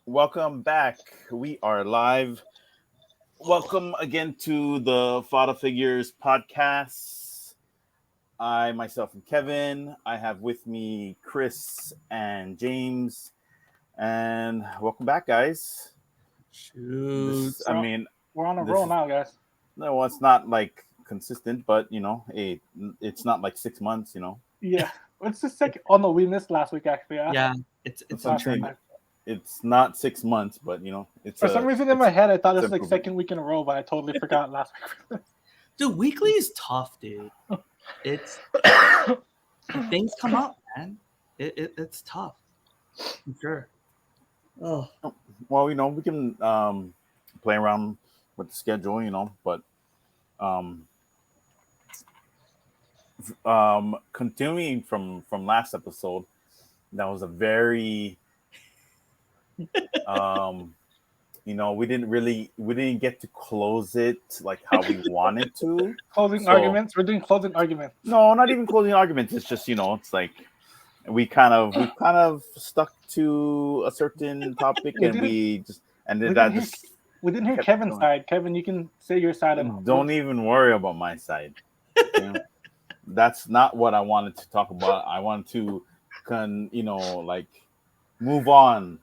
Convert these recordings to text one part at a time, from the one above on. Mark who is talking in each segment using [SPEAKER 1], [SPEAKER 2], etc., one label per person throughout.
[SPEAKER 1] Welcome back. We are live. Welcome again to the Faddah Figures podcast. I myself am Kevin. I have with me Chris and James. And welcome back, guys.
[SPEAKER 2] Shoot.
[SPEAKER 1] This, I mean,
[SPEAKER 3] We're on a
[SPEAKER 1] this
[SPEAKER 3] roll
[SPEAKER 1] is
[SPEAKER 3] now, guys.
[SPEAKER 1] no, it's not like consistent, but it's not like 6 months.
[SPEAKER 3] Yeah. It's the second. Oh no, we missed last week actually. Yeah.
[SPEAKER 2] Yeah, it's
[SPEAKER 1] That's
[SPEAKER 2] it's
[SPEAKER 1] what I'm
[SPEAKER 3] Last
[SPEAKER 1] saying.
[SPEAKER 3] time.
[SPEAKER 1] It's not 6 months, but it's
[SPEAKER 3] For some
[SPEAKER 1] a
[SPEAKER 3] reason in my head, I thought it
[SPEAKER 1] it's
[SPEAKER 3] was like
[SPEAKER 1] improvement.
[SPEAKER 3] second week in a row, but I totally forgot last week.
[SPEAKER 2] dude. Weekly is tough, dude. It's things come up, man. It's tough. For sure. Oh,
[SPEAKER 1] Well, we can play around with the schedule, but um, continuing from last episode, that was a very we didn't get to close it like how we wanted to.
[SPEAKER 3] Closing
[SPEAKER 1] So
[SPEAKER 3] arguments. We're doing closing arguments.
[SPEAKER 1] no, not even closing arguments. It's just it's like we kind of stuck to a certain topic,
[SPEAKER 3] We
[SPEAKER 1] and
[SPEAKER 3] didn't.
[SPEAKER 1] we just and
[SPEAKER 3] We
[SPEAKER 1] then
[SPEAKER 3] didn't
[SPEAKER 1] that
[SPEAKER 3] hear.
[SPEAKER 1] just
[SPEAKER 3] We didn't hear
[SPEAKER 1] kept
[SPEAKER 3] Kevin's
[SPEAKER 1] going.
[SPEAKER 3] side. Kevin, you can say your side. And
[SPEAKER 1] Don't even worry about my side. Okay? That's not what I wanted to talk about. I wanted to like move on,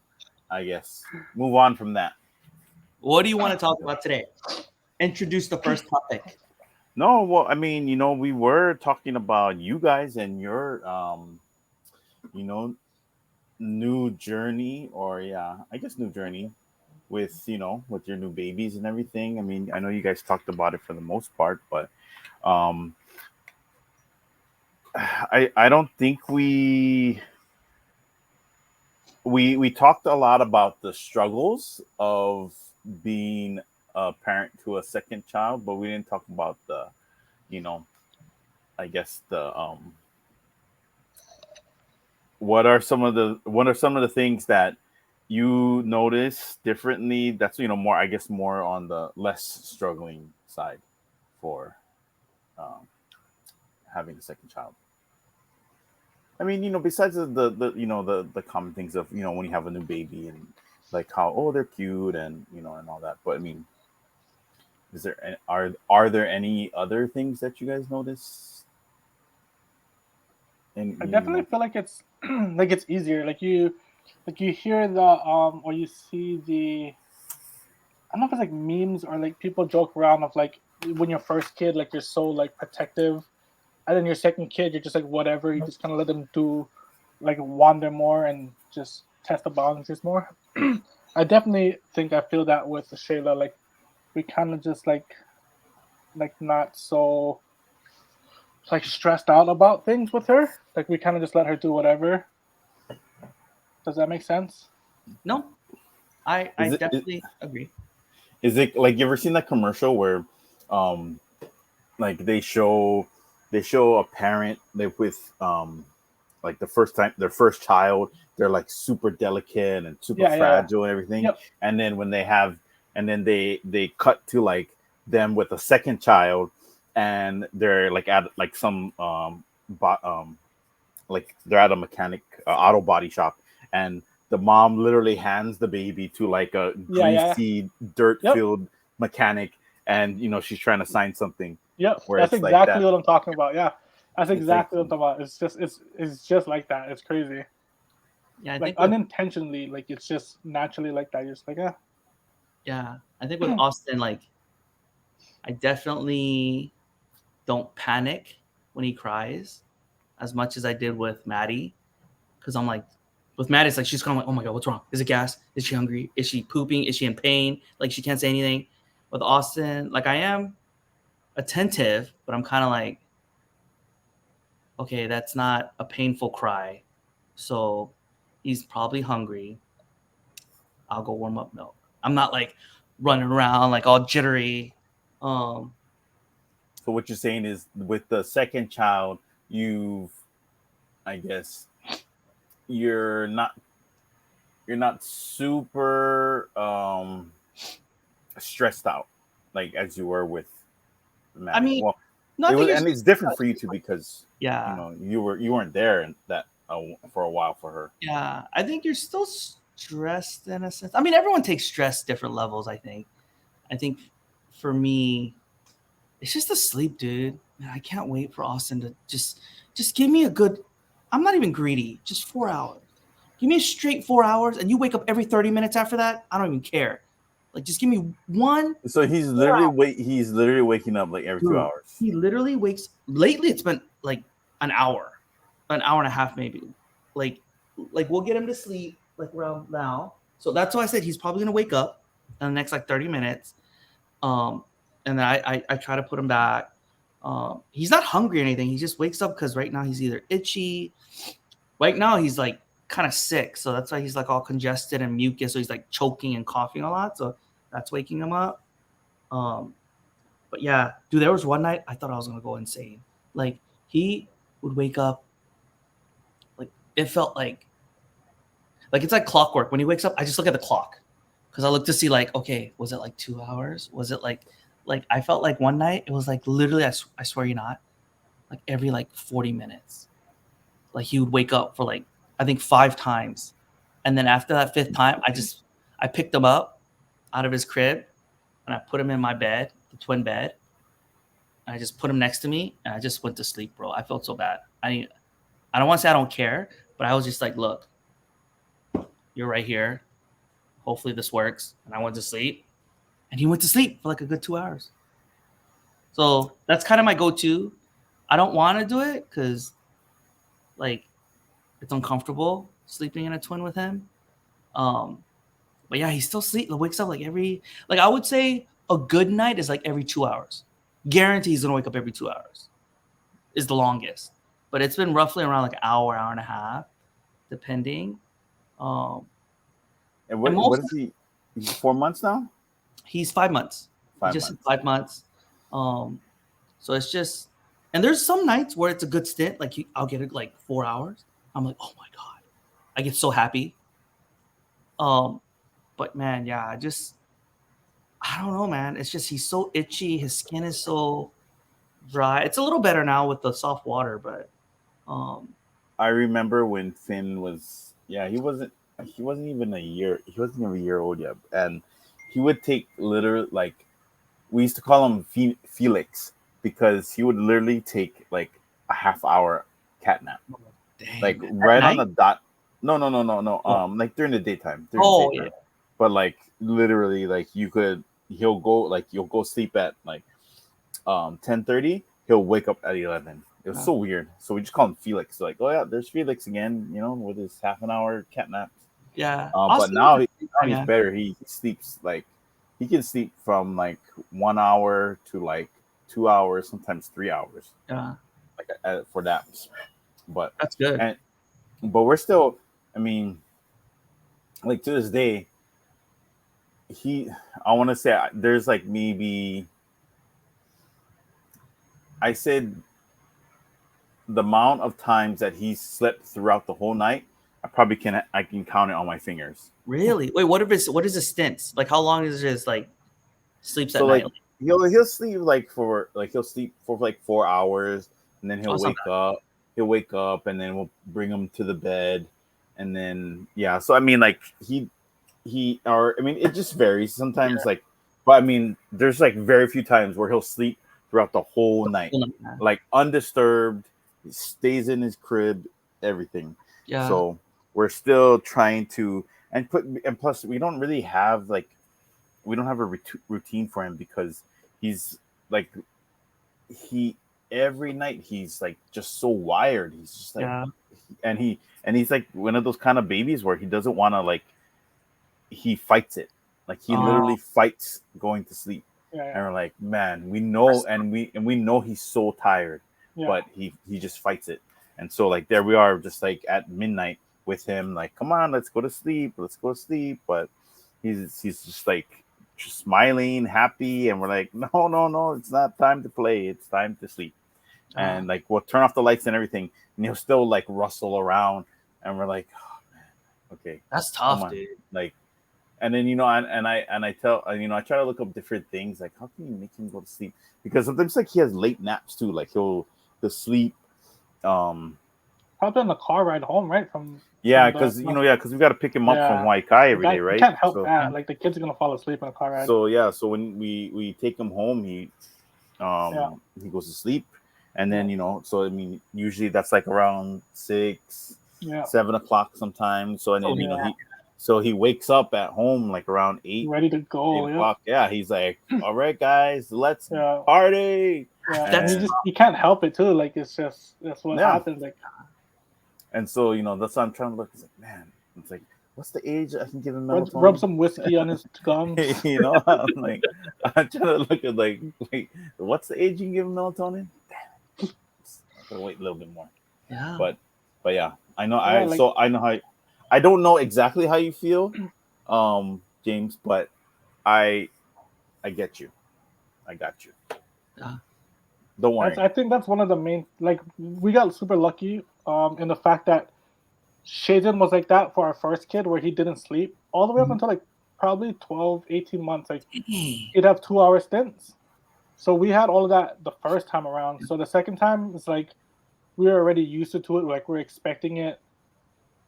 [SPEAKER 1] I guess. Move on from that.
[SPEAKER 2] what do you want to talk about today? Introduce the first topic.
[SPEAKER 1] No, well, I mean, we were talking about you guys and your you know, new journey, or yeah, I guess new journey with your new babies and everything. I mean, I know you guys talked about it for the most part, but um I don't think we talked a lot about the struggles of being a parent to a second child, but we didn't talk about the you know I guess the what are some of the things that you notice differently, that's more, I guess, more on the less struggling side for um, having a second child. I mean, besides the common things of when you have a new baby and like how, oh, they're cute, and all that. But I mean, are there any other things that you guys notice? And
[SPEAKER 3] I definitely feel like it's like it's easier. Like you hear the or you see the. I don't know if it's like memes or like people joke around of like when your first kid, like you're so like protective, and then your second kid you're just like whatever, you just kind of let them do like wander more and just test the boundaries more. I definitely think I feel that with Shayla. Like we kind of just like not so like stressed out about things with her. Like we kind of just let her do whatever. Does that make sense?
[SPEAKER 2] No, I
[SPEAKER 1] is it is,
[SPEAKER 2] definitely agree.
[SPEAKER 1] is it like, you ever seen that commercial where um like they show a parent like with like the first time their first child, they're like super delicate and super
[SPEAKER 3] Yeah.
[SPEAKER 1] fragile and everything,
[SPEAKER 3] Yep.
[SPEAKER 1] and then when they have and then they cut to like them with a second child, and they're like at like some like they're at a mechanic auto body shop, and the mom literally hands the baby to like a
[SPEAKER 3] Yeah.
[SPEAKER 1] greasy dirt
[SPEAKER 3] Yep.
[SPEAKER 1] filled mechanic, and she's trying to sign something
[SPEAKER 3] Yep.
[SPEAKER 1] where
[SPEAKER 3] That's
[SPEAKER 1] it's like
[SPEAKER 3] exactly
[SPEAKER 1] that.
[SPEAKER 3] what I'm talking about. Yeah. That's
[SPEAKER 1] It's like,
[SPEAKER 3] exactly what I'm talking about. It's just like that. It's crazy.
[SPEAKER 2] Yeah, I
[SPEAKER 3] Like
[SPEAKER 2] think with
[SPEAKER 3] unintentionally, like it's just naturally like that. You're just like, yeah.
[SPEAKER 2] yeah, I think with Austin, like I definitely don't panic when he cries as much as I did with Maddie, because I'm like, with Maddie, it's like she's kind of like, oh my god, what's wrong? Is it gas? Is she hungry? Is she pooping? Is she in pain? Like she can't say anything. With Austin, like I am attentive, but I'm kind of like, okay, that's not a painful cry, so he's probably hungry. I'll go warm up milk. I'm not like running around like all jittery. Um,
[SPEAKER 1] so what you're saying is, with the second child, you've, I guess, you're not you're not super stressed out like as you were with
[SPEAKER 2] I
[SPEAKER 1] Maddie.
[SPEAKER 2] mean,
[SPEAKER 1] Well,
[SPEAKER 2] no, I think
[SPEAKER 1] and it's different for you two because
[SPEAKER 2] yeah,
[SPEAKER 1] you weren't there and that for a while for her.
[SPEAKER 2] yeah. I think you're still stressed in a sense. I mean, everyone takes stress different levels. I think for me, it's just the sleep, dude. Man, I can't wait for Austin to just give me a good. I'm not even greedy. Just 4 hours. Give me a straight 4 hours, and you wake up every 30 minutes after that. I don't even care. Like, just give me one.
[SPEAKER 1] So he's literally waking up like every 2 hours.
[SPEAKER 2] He literally wakes. Lately, it's been like an hour and a half, maybe. Like we'll get him to sleep like around now. So that's why I said he's probably gonna wake up in the next like 30 minutes. And then I try to put him back. He's not hungry or anything. He just wakes up because right now he's either itchy. Right now he's like kind of sick, so that's why he's like all congested and mucus. So he's like choking and coughing a lot. So that's waking him up. But yeah, dude, there was one night I thought I was gonna go insane. Like he would wake up, like it felt like it's like clockwork. When he wakes up, I just look at the clock because I look to see like, okay, was it like 2 hours? Was it like I felt like one night it was like literally, I swear you not, like every like 40 minutes, like he would wake up for like I think 5 times, and then after that 5th time, I picked him up out of his crib and I put him in my bed, the twin bed. I just put him next to me and I just went to sleep, bro. I felt so bad. I don't want to say I don't care, but I was just like, look, you're right here. Hopefully this works. And I went to sleep. And he went to sleep for like a good 2 hours. So that's kind of my go-to. I don't want to do it because like it's uncomfortable sleeping in a twin with him. But yeah, he still wakes up like I would say a good night is like every 2 hours. Guarantee he's gonna wake up every 2 hours. Is the longest. But it's been roughly around like an hour and a half, depending.
[SPEAKER 1] And what is he? He's 4 months now?
[SPEAKER 2] He's 5 months. 5 months. So it's just, and there's some nights where it's a good stint. Like I'll get it like 4 hours. I'm like, oh my God. I get so happy. But man, yeah, I don't know, man. It's just, he's so itchy. His skin is so dry. It's a little better now with the soft water, but
[SPEAKER 1] I remember when Finn was, he wasn't even a year. He wasn't even a year old yet, and he would take literally like, we used to call him Felix because he would literally take like a half-hour cat nap, like right on the dot. No. Like during the daytime.
[SPEAKER 2] Yeah.
[SPEAKER 1] But like literally, like you'll go sleep at like 10:30. He'll wake up at 11. It was so weird. So we just call him Felix. Like, oh yeah, there's Felix again. With his half-an-hour cat naps.
[SPEAKER 2] Yeah.
[SPEAKER 1] But now he's better. He sleeps like, he can sleep from like 1 hour to like 2 hours, sometimes 3 hours.
[SPEAKER 2] Yeah.
[SPEAKER 1] Like for naps. But
[SPEAKER 2] that's good.
[SPEAKER 1] But we're still, I mean, like to this day, I want to say there's like maybe, I said the amount of times that he slept throughout the whole night, I can count it on my fingers.
[SPEAKER 2] Really? Wait, what is his stints? Like how long is his like sleeps at night?
[SPEAKER 1] Like he'll sleep he'll sleep for like 4 hours, and then he'll wake up. He'll wake up, and then we'll bring him to the bed, and then So I mean, like it just varies sometimes. Yeah. Like, but I mean, there's like very few times where he'll sleep throughout the whole night, like undisturbed. He stays in his crib, everything.
[SPEAKER 2] Yeah.
[SPEAKER 1] So we're still trying to, and plus we don't really have a routine for him because he's like every night he's like just so wired. He's just like, and he's like one of those kind of babies where he doesn't want to, like, he fights it. Like he literally fights going to sleep.
[SPEAKER 3] Yeah.
[SPEAKER 1] And we're like, man, we know, and we know he's so tired, but he just fights it. And so like there we are, just like at midnight with him, like, come on, let's go to sleep. But he's just like just smiling, happy, and we're like, no, it's not time to play, it's time to sleep. And like we'll turn off the lights and everything, and he'll still like rustle around, and we're like, oh man, okay,
[SPEAKER 2] that's tough, dude.
[SPEAKER 1] Like, and then I try to look up different things, like how can you make him go to sleep, because sometimes like he has late naps too, like he'll sleep
[SPEAKER 3] probably on the car ride home, right? From
[SPEAKER 1] Yeah, because because we got to pick him up from Waikiki every day, right?
[SPEAKER 3] You can't help that. Like the kid's gonna fall asleep in a car ride.
[SPEAKER 1] So when we take him home, he goes to sleep, and then so I mean usually that's like around 6, 7 o'clock sometimes. So and then he wakes up at home like around 8,
[SPEAKER 3] ready to go.
[SPEAKER 1] 8 o'clock. Yeah, he's like, all right, guys, let's party.
[SPEAKER 3] Yeah, and you can't help it too. Like that's what happens. Like,
[SPEAKER 1] and so that's why I'm trying to look. It's like, man, it's like, what's the age I can give him melatonin?
[SPEAKER 3] Rub some whiskey on his gums.
[SPEAKER 1] I'm like, I'm trying to look at like, wait, what's the age you can give him melatonin? Damn, I gotta wait a little bit more.
[SPEAKER 2] Yeah,
[SPEAKER 1] but yeah, I know. I know how. I don't know exactly how you feel, James, but I get you. I got you.
[SPEAKER 2] Yeah.
[SPEAKER 1] Don't worry.
[SPEAKER 3] I think that's one of the main. Like, we got super lucky in the fact that Shaden was like that for our first kid, where he didn't sleep all the way up until like probably 12, 18 months. Like, he'd have 2-hour stints. So we had all of that the first time around. So the second time, it's like we were already used to it. Like, we're expecting it.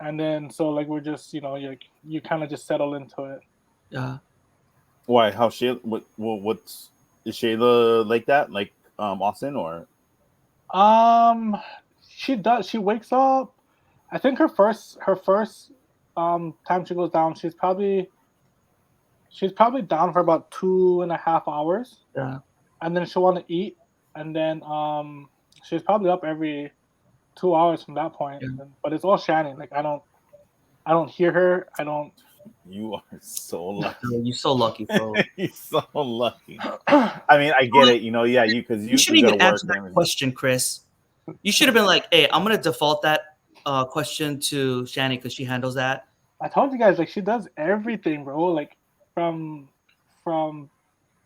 [SPEAKER 3] And then, so like we're just, you kind of just settle into it.
[SPEAKER 2] Yeah.
[SPEAKER 1] Why? How Shayla? What's is Shayla like that? Like Austin or?
[SPEAKER 3] She does. She wakes up. I think her first time she goes down, she's probably down for about 2.5 hours.
[SPEAKER 2] Yeah.
[SPEAKER 3] And then she'll want to eat, and then she's probably up every 2 hours from that point.
[SPEAKER 2] Yeah.
[SPEAKER 3] But it's all Shannon. Like I don't hear her. I don't.
[SPEAKER 1] You are so lucky.
[SPEAKER 2] You're so lucky, bro.
[SPEAKER 1] You're so lucky. I mean, I get it. You
[SPEAKER 2] should even answer that question, Chris. You should have been like, "Hey, I'm gonna default that question to Shannon because she handles that."
[SPEAKER 3] I told you guys, like she does everything, bro. Like from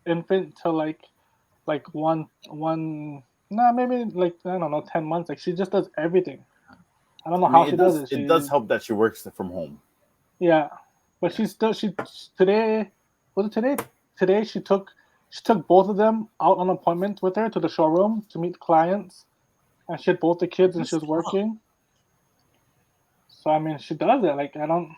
[SPEAKER 3] infant to like one. Nah, maybe like I don't know, 10 months. Like she just does everything. I don't know how she does it.
[SPEAKER 1] It does help that she works from home.
[SPEAKER 3] Yeah, but today she took both of them out on appointments with her to the showroom to meet clients, and she had both the kids and she was working. So I mean, she does it. Like I don't.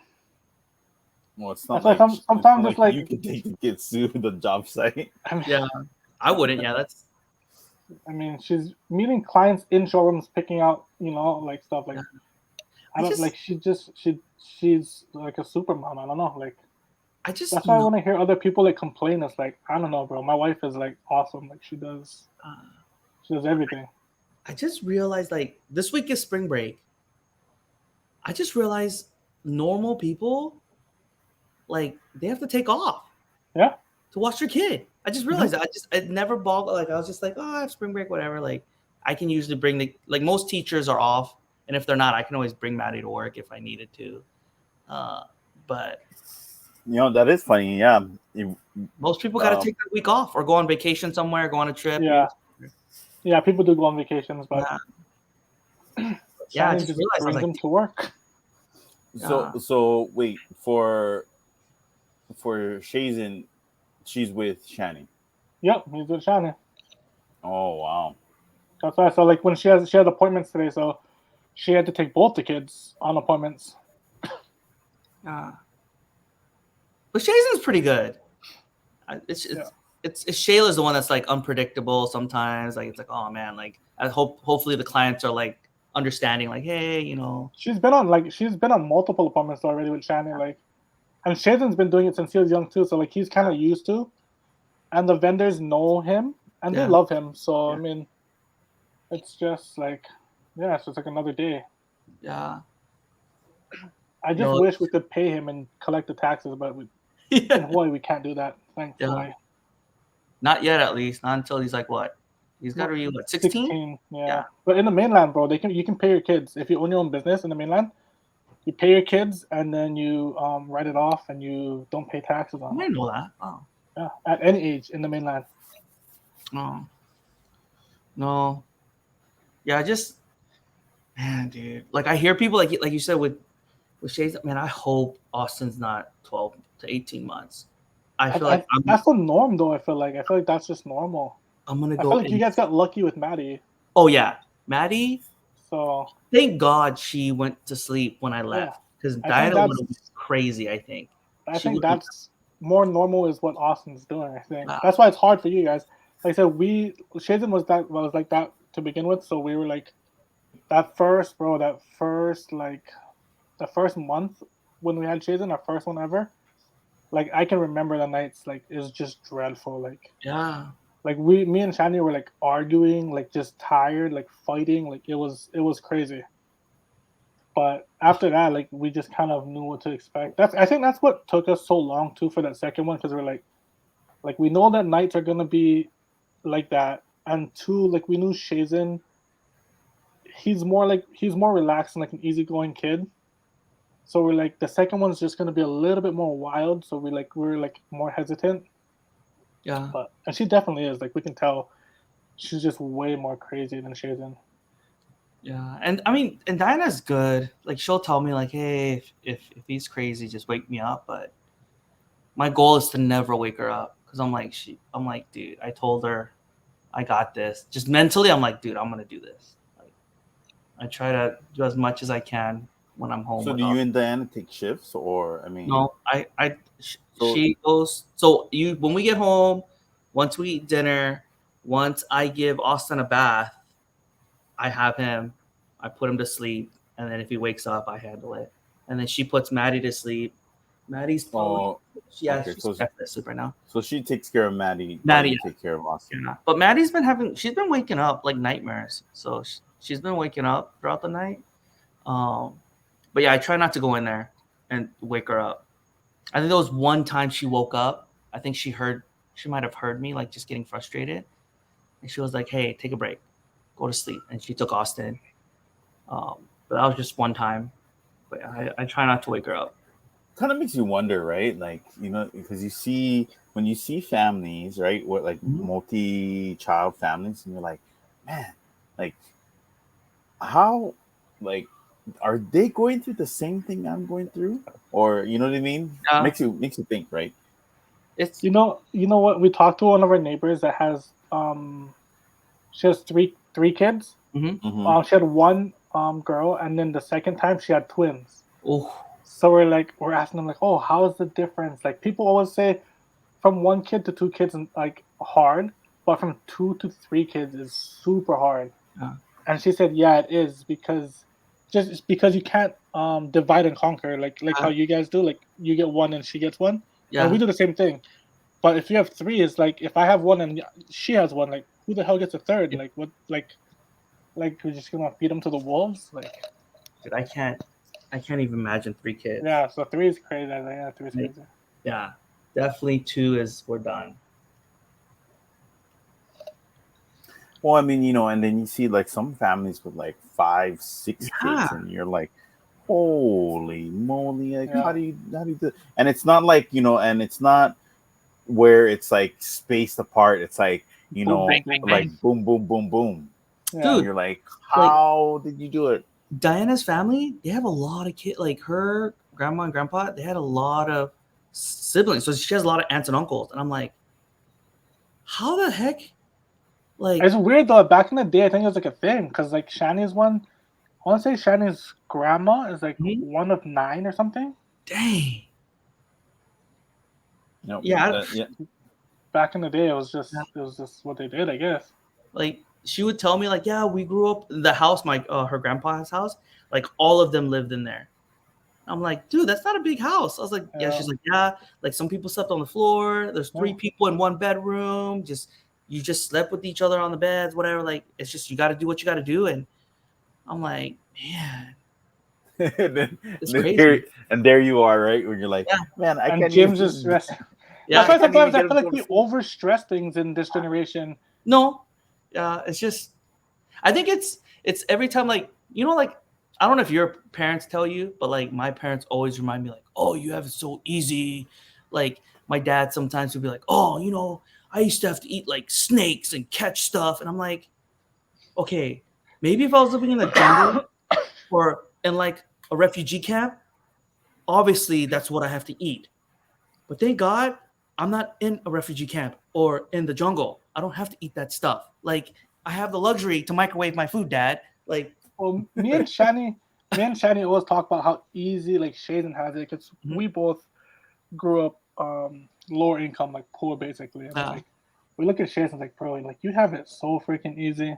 [SPEAKER 1] Well, it's not
[SPEAKER 3] like sometimes it's like
[SPEAKER 1] you can take the kids to the job site.
[SPEAKER 3] I mean,
[SPEAKER 2] yeah, I wouldn't. Yeah, that's.
[SPEAKER 3] I mean, she's meeting clients in showrooms, picking out like stuff like. I don't like. She's like a super mom. I don't know. Like, that's why when I hear other people like complain, it's like I don't know, bro. My wife is like awesome. Like she does everything.
[SPEAKER 2] I just realized like this week is spring break. I just realized normal people, like they have to take off.
[SPEAKER 3] Yeah.
[SPEAKER 2] To watch their kid. I just realized that. It never boggled. Like I was just like, oh, I have spring break, whatever. Like I can usually bring most teachers are off. And if they're not, I can always bring Maddie to work if I needed to. But
[SPEAKER 1] that is funny. Yeah,
[SPEAKER 2] most people got to take that week off or go on vacation somewhere, go on a trip.
[SPEAKER 3] Yeah, people do go on vacations, but
[SPEAKER 2] I just realized
[SPEAKER 3] bring them to work.
[SPEAKER 1] So wait for Shazen, she's with Shannon.
[SPEAKER 3] Yep, he's with Shannon.
[SPEAKER 1] Oh wow.
[SPEAKER 3] That's why. So like when she had appointments today, so she had to take both the kids on appointments.
[SPEAKER 2] But Shazen's pretty good. It's Shayla's the one that's like unpredictable sometimes. Like it's like, oh man, like I hopefully the clients are like understanding, like, hey,
[SPEAKER 3] She's been on multiple appointments already with Shannon, like, and Shazen's been doing it since he was young too. So like he's kind of used to, and the vendors know him and they love him. So I mean, it's just like. Yeah, so it's like another day.
[SPEAKER 2] Yeah.
[SPEAKER 3] I just wish we could pay him and collect the taxes, but in Hawaii we can't do that. Thankfully.
[SPEAKER 2] Yeah. Not yet, at least. Not until he's like what? He's got to be what, 16?
[SPEAKER 3] 16, yeah. But in the mainland, bro, you can pay your kids if you own your own business in the mainland. You pay your kids and then you write it off and you don't pay taxes on it.
[SPEAKER 2] I didn't know that. Oh.
[SPEAKER 3] Yeah, at any age in the mainland.
[SPEAKER 2] No. Yeah, man, dude. Like I hear people like you said with Shay's. Man, I hope Austin's not 12 to 18 months. I feel like
[SPEAKER 3] that's the norm, though. I feel like that's just normal.
[SPEAKER 2] I'm gonna go.
[SPEAKER 3] I feel like you guys got lucky with Maddie.
[SPEAKER 2] Oh yeah, Maddie.
[SPEAKER 3] So
[SPEAKER 2] thank God she went to sleep when I left. because
[SPEAKER 3] I think
[SPEAKER 2] Diana would have been
[SPEAKER 3] that's
[SPEAKER 2] crazy. I think
[SPEAKER 3] I
[SPEAKER 2] she
[SPEAKER 3] think
[SPEAKER 2] would have.
[SPEAKER 3] that's more normal is what Austin's doing. I think
[SPEAKER 2] Wow.
[SPEAKER 3] that's why it's hard for you guys. Like I said, Shazen was like that to begin with, so we were like that first, bro. That first like the first month when we had Shazen, our first one ever. Like I can remember the nights like it was just dreadful.
[SPEAKER 2] Yeah.
[SPEAKER 3] Like me and Shani were like arguing, like just tired, like fighting. Like it was crazy. But after that, like we just kind of knew what to expect. I think that's what took us so long too for that second one because we're like we know that nights are gonna be like that, and two, like we knew Shazen, he's more relaxed and like an easygoing kid. So we're like the second one's just gonna be a little bit more wild. So we're like more hesitant.
[SPEAKER 2] Yeah.
[SPEAKER 3] But and she definitely is. Like we can tell, she's just way more crazy than Shazen.
[SPEAKER 2] Yeah, and I mean, and Diana's good. Like she'll tell me, like, hey, if he's crazy, just wake me up. But my goal is to never wake her up because I'm like, dude, I told her I got this. Just mentally, I'm like, dude, I'm gonna do this. Like, I try to do as much as I can when I'm home
[SPEAKER 1] So
[SPEAKER 2] with
[SPEAKER 1] do
[SPEAKER 2] her.
[SPEAKER 1] you and Diana take shifts, or I mean,
[SPEAKER 2] No,
[SPEAKER 1] so
[SPEAKER 2] she goes. So you, when we get home, once we eat dinner, once I give Austin a bath, I have him, I put him to sleep, and then if he wakes up, I handle it. And then she puts Maddie to sleep. Maddie's probably,
[SPEAKER 1] oh,
[SPEAKER 2] yeah,
[SPEAKER 1] okay,
[SPEAKER 2] she's definitely asleep right now.
[SPEAKER 1] so she takes care of Maddie while
[SPEAKER 2] Maddie,
[SPEAKER 1] you take care of Austin.
[SPEAKER 2] yeah. But Maddie's been she's been waking up like nightmares. So she's been waking up throughout the night. Um, but yeah, I try not to go in there and wake her up. I think there was one time she woke up. I think she might have heard me like just getting frustrated. And she was like, hey, take a break, go to sleep. And she took Austin. But that was just one time. But yeah, I try not to wake her up.
[SPEAKER 1] Kind of makes you wonder, right? Like, because you see when you see families, right, what like
[SPEAKER 2] Mhm.
[SPEAKER 1] multi-child families, and you're like, man, like how, like, are they going through the same thing I'm going through, or you know what I mean?
[SPEAKER 2] Yeah,
[SPEAKER 1] Makes you think, right?
[SPEAKER 2] it's
[SPEAKER 3] You know what? We talked to one of our neighbors that has she has three kids.
[SPEAKER 2] mm-hmm.
[SPEAKER 1] Mm-hmm.
[SPEAKER 3] She had one girl, and then the second time she had twins.
[SPEAKER 2] Oh,
[SPEAKER 3] So we're asking them like, oh, how is the difference? Like people always say, from one kid to two kids is like hard, but from two to three kids is super hard.
[SPEAKER 2] yeah,
[SPEAKER 3] And she said, yeah, it is just because you can't divide and conquer like how you guys do. Like you get one and she gets one, and we
[SPEAKER 2] yeah.
[SPEAKER 3] do the same thing. But if you have three, it's like if I have one and she has one, like who the hell gets a third?
[SPEAKER 2] If,
[SPEAKER 3] Like what? Like we're just gonna feed them to the wolves? Like
[SPEAKER 2] dude, I can't even imagine three kids.
[SPEAKER 3] yeah. So three is crazy. Yeah, three is
[SPEAKER 2] Like,
[SPEAKER 3] crazy.
[SPEAKER 2] yeah, definitely two is we're done.
[SPEAKER 1] Well, I mean, and then you see like some families with like five, six
[SPEAKER 2] Yeah,
[SPEAKER 1] kids, and you're like, holy moly! Like,
[SPEAKER 3] Yeah.
[SPEAKER 1] how do you do? And it's not like and it's not where it's like spaced apart. It's like
[SPEAKER 3] Boom, boom, boom.
[SPEAKER 1] like boom, boom, boom, boom,
[SPEAKER 3] Yeah.
[SPEAKER 1] and
[SPEAKER 2] dude.
[SPEAKER 1] you're like,
[SPEAKER 2] Like
[SPEAKER 1] how did you do it?
[SPEAKER 2] Diana's family, they have a lot of kids. Like her grandma and grandpa, they had a lot of siblings. So she has a lot of aunts and uncles. And I'm like, how the heck? Like,
[SPEAKER 3] It's weird though. Back in the day, I think it was like a thing because like Shani's one. I want to say Shani's grandma is like
[SPEAKER 2] mhm,
[SPEAKER 3] one of nine or something.
[SPEAKER 2] dang.
[SPEAKER 1] No,
[SPEAKER 2] Yeah,
[SPEAKER 1] yeah.
[SPEAKER 3] Back in the day,
[SPEAKER 2] yeah.
[SPEAKER 3] it was just what they did, I guess.
[SPEAKER 2] Like she would tell me, like, yeah, we grew up in the house, my her grandpa's house. Like all of them lived in there. I'm like, dude, that's not a big house. I was like, yeah.
[SPEAKER 3] Yeah,
[SPEAKER 2] She's like, yeah. Like some people slept on the floor. There's three
[SPEAKER 3] yeah.
[SPEAKER 2] people in one bedroom. You just slept with each other on the beds, whatever. Like it's just you got to do what you got to do. And I'm like, man,
[SPEAKER 1] and then,
[SPEAKER 2] it's
[SPEAKER 1] then there,
[SPEAKER 2] crazy.
[SPEAKER 1] and there you are, right? When you're like,
[SPEAKER 2] Yeah,
[SPEAKER 1] man, I
[SPEAKER 3] And
[SPEAKER 1] can't
[SPEAKER 3] Jim's just
[SPEAKER 1] even,
[SPEAKER 3] stressed. That's
[SPEAKER 2] yeah.
[SPEAKER 3] why
[SPEAKER 1] I can't even
[SPEAKER 3] sometimes I
[SPEAKER 1] get him
[SPEAKER 3] feel
[SPEAKER 1] to
[SPEAKER 3] like
[SPEAKER 1] go to
[SPEAKER 3] we
[SPEAKER 1] sleep.
[SPEAKER 3] overstress things in this generation.
[SPEAKER 2] No, yeah. It's just I think it's every time like like I don't know if your parents tell you, but like my parents always remind me like, oh, you have it so easy. Like my dad sometimes would be like, oh, I used to have to eat like snakes and catch stuff, and I'm like, okay, maybe if I was living in the jungle or in like a refugee camp, obviously that's what I have to eat. But thank God I'm not in a refugee camp or in the jungle. I don't have to eat that stuff. Like I have the luxury to microwave my food, Dad. Like
[SPEAKER 3] Well, me and Shani, me and Shani always talk about how easy like Shaden has it because we both grew up lower income, like poor basically. And it's like we look at Shaden like, bro, like you have it so freaking easy.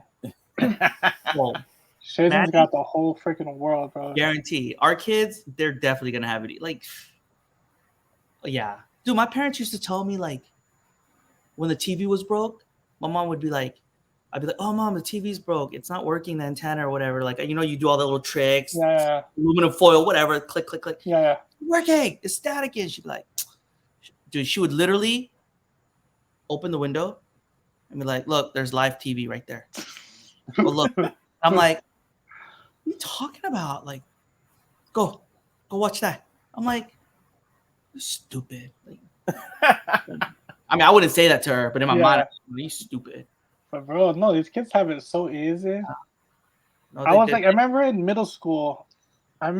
[SPEAKER 2] Well,
[SPEAKER 3] Shaden's got the whole freaking world, bro.
[SPEAKER 2] Guarantee. Our kids, they're definitely gonna have it. Like, yeah, dude. My parents used to tell me like, when the TV was broke, my mom would be like, I'd be like, oh mom, the TV's broke. It's not working, the antenna or whatever. Like, you know, you do all the little tricks, aluminum foil, whatever. Click, click, click.
[SPEAKER 3] Yeah.
[SPEAKER 2] Working. It's static. And she'd be like, dude, she would literally open the window and be like, look, there's live TV right there. Oh, look. I'm like, what are you talking about? Like, go watch that. I'm like, you're stupid. Like, I mean, I wouldn't say that to her, but in my mind, I'm like, you stupid.
[SPEAKER 3] But bro, no, these kids have it so easy. No, I remember in middle school, I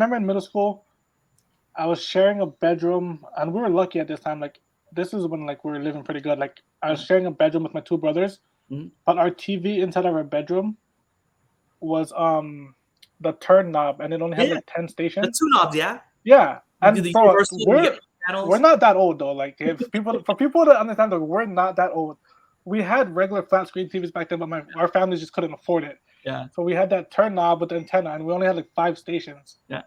[SPEAKER 3] was sharing a bedroom, and we were lucky at this time. Like, this is when like we were living pretty good. Like, I was sharing a bedroom with my two brothers, but our TV inside of our bedroom was the turn knob, and it only had like 10 stations.
[SPEAKER 2] The two knobs, yeah.
[SPEAKER 3] Yeah, and bro, we're not that old though. Like, for people to understand that we're not that old. We had regular flat screen TVs back then, but our families just couldn't afford it.
[SPEAKER 2] Yeah.
[SPEAKER 3] So we had that turn knob with the antenna, and we only had like 5 stations.
[SPEAKER 2] Yeah.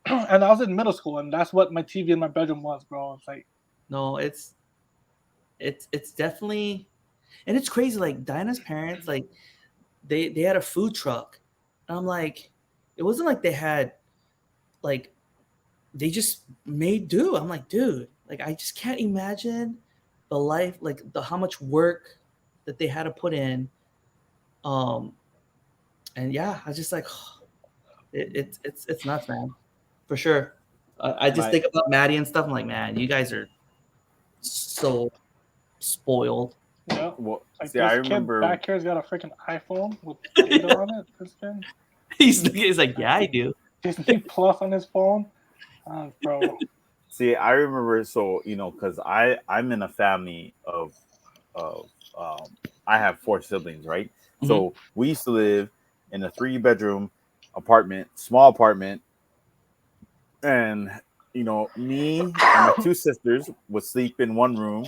[SPEAKER 3] And I was in middle school, and that's what my TV in my bedroom was, bro. It's like,
[SPEAKER 2] no, it's definitely, and it's crazy. Like Dinah's parents, like they had a food truck, and I'm like, it wasn't like they had, like, they just made do. I'm like, dude, like I just can't imagine the life, like how much work that they had to put in. And yeah, I just like, it's nuts, man, for sure. I just think about Maddie and stuff. I'm like, man, you guys are so spoiled.
[SPEAKER 3] Yeah. Well, like this I remember kid back here's got a freaking iPhone with data on it. This kid.
[SPEAKER 2] He's like, yeah, I do.
[SPEAKER 3] Disney Plus on his phone, bro.
[SPEAKER 1] See, I remember, so because I'm in a family of I have 4 siblings, right? Mm-hmm. So we used to live in a 3-bedroom apartment, small apartment, and me and my 2 sisters would sleep in one room.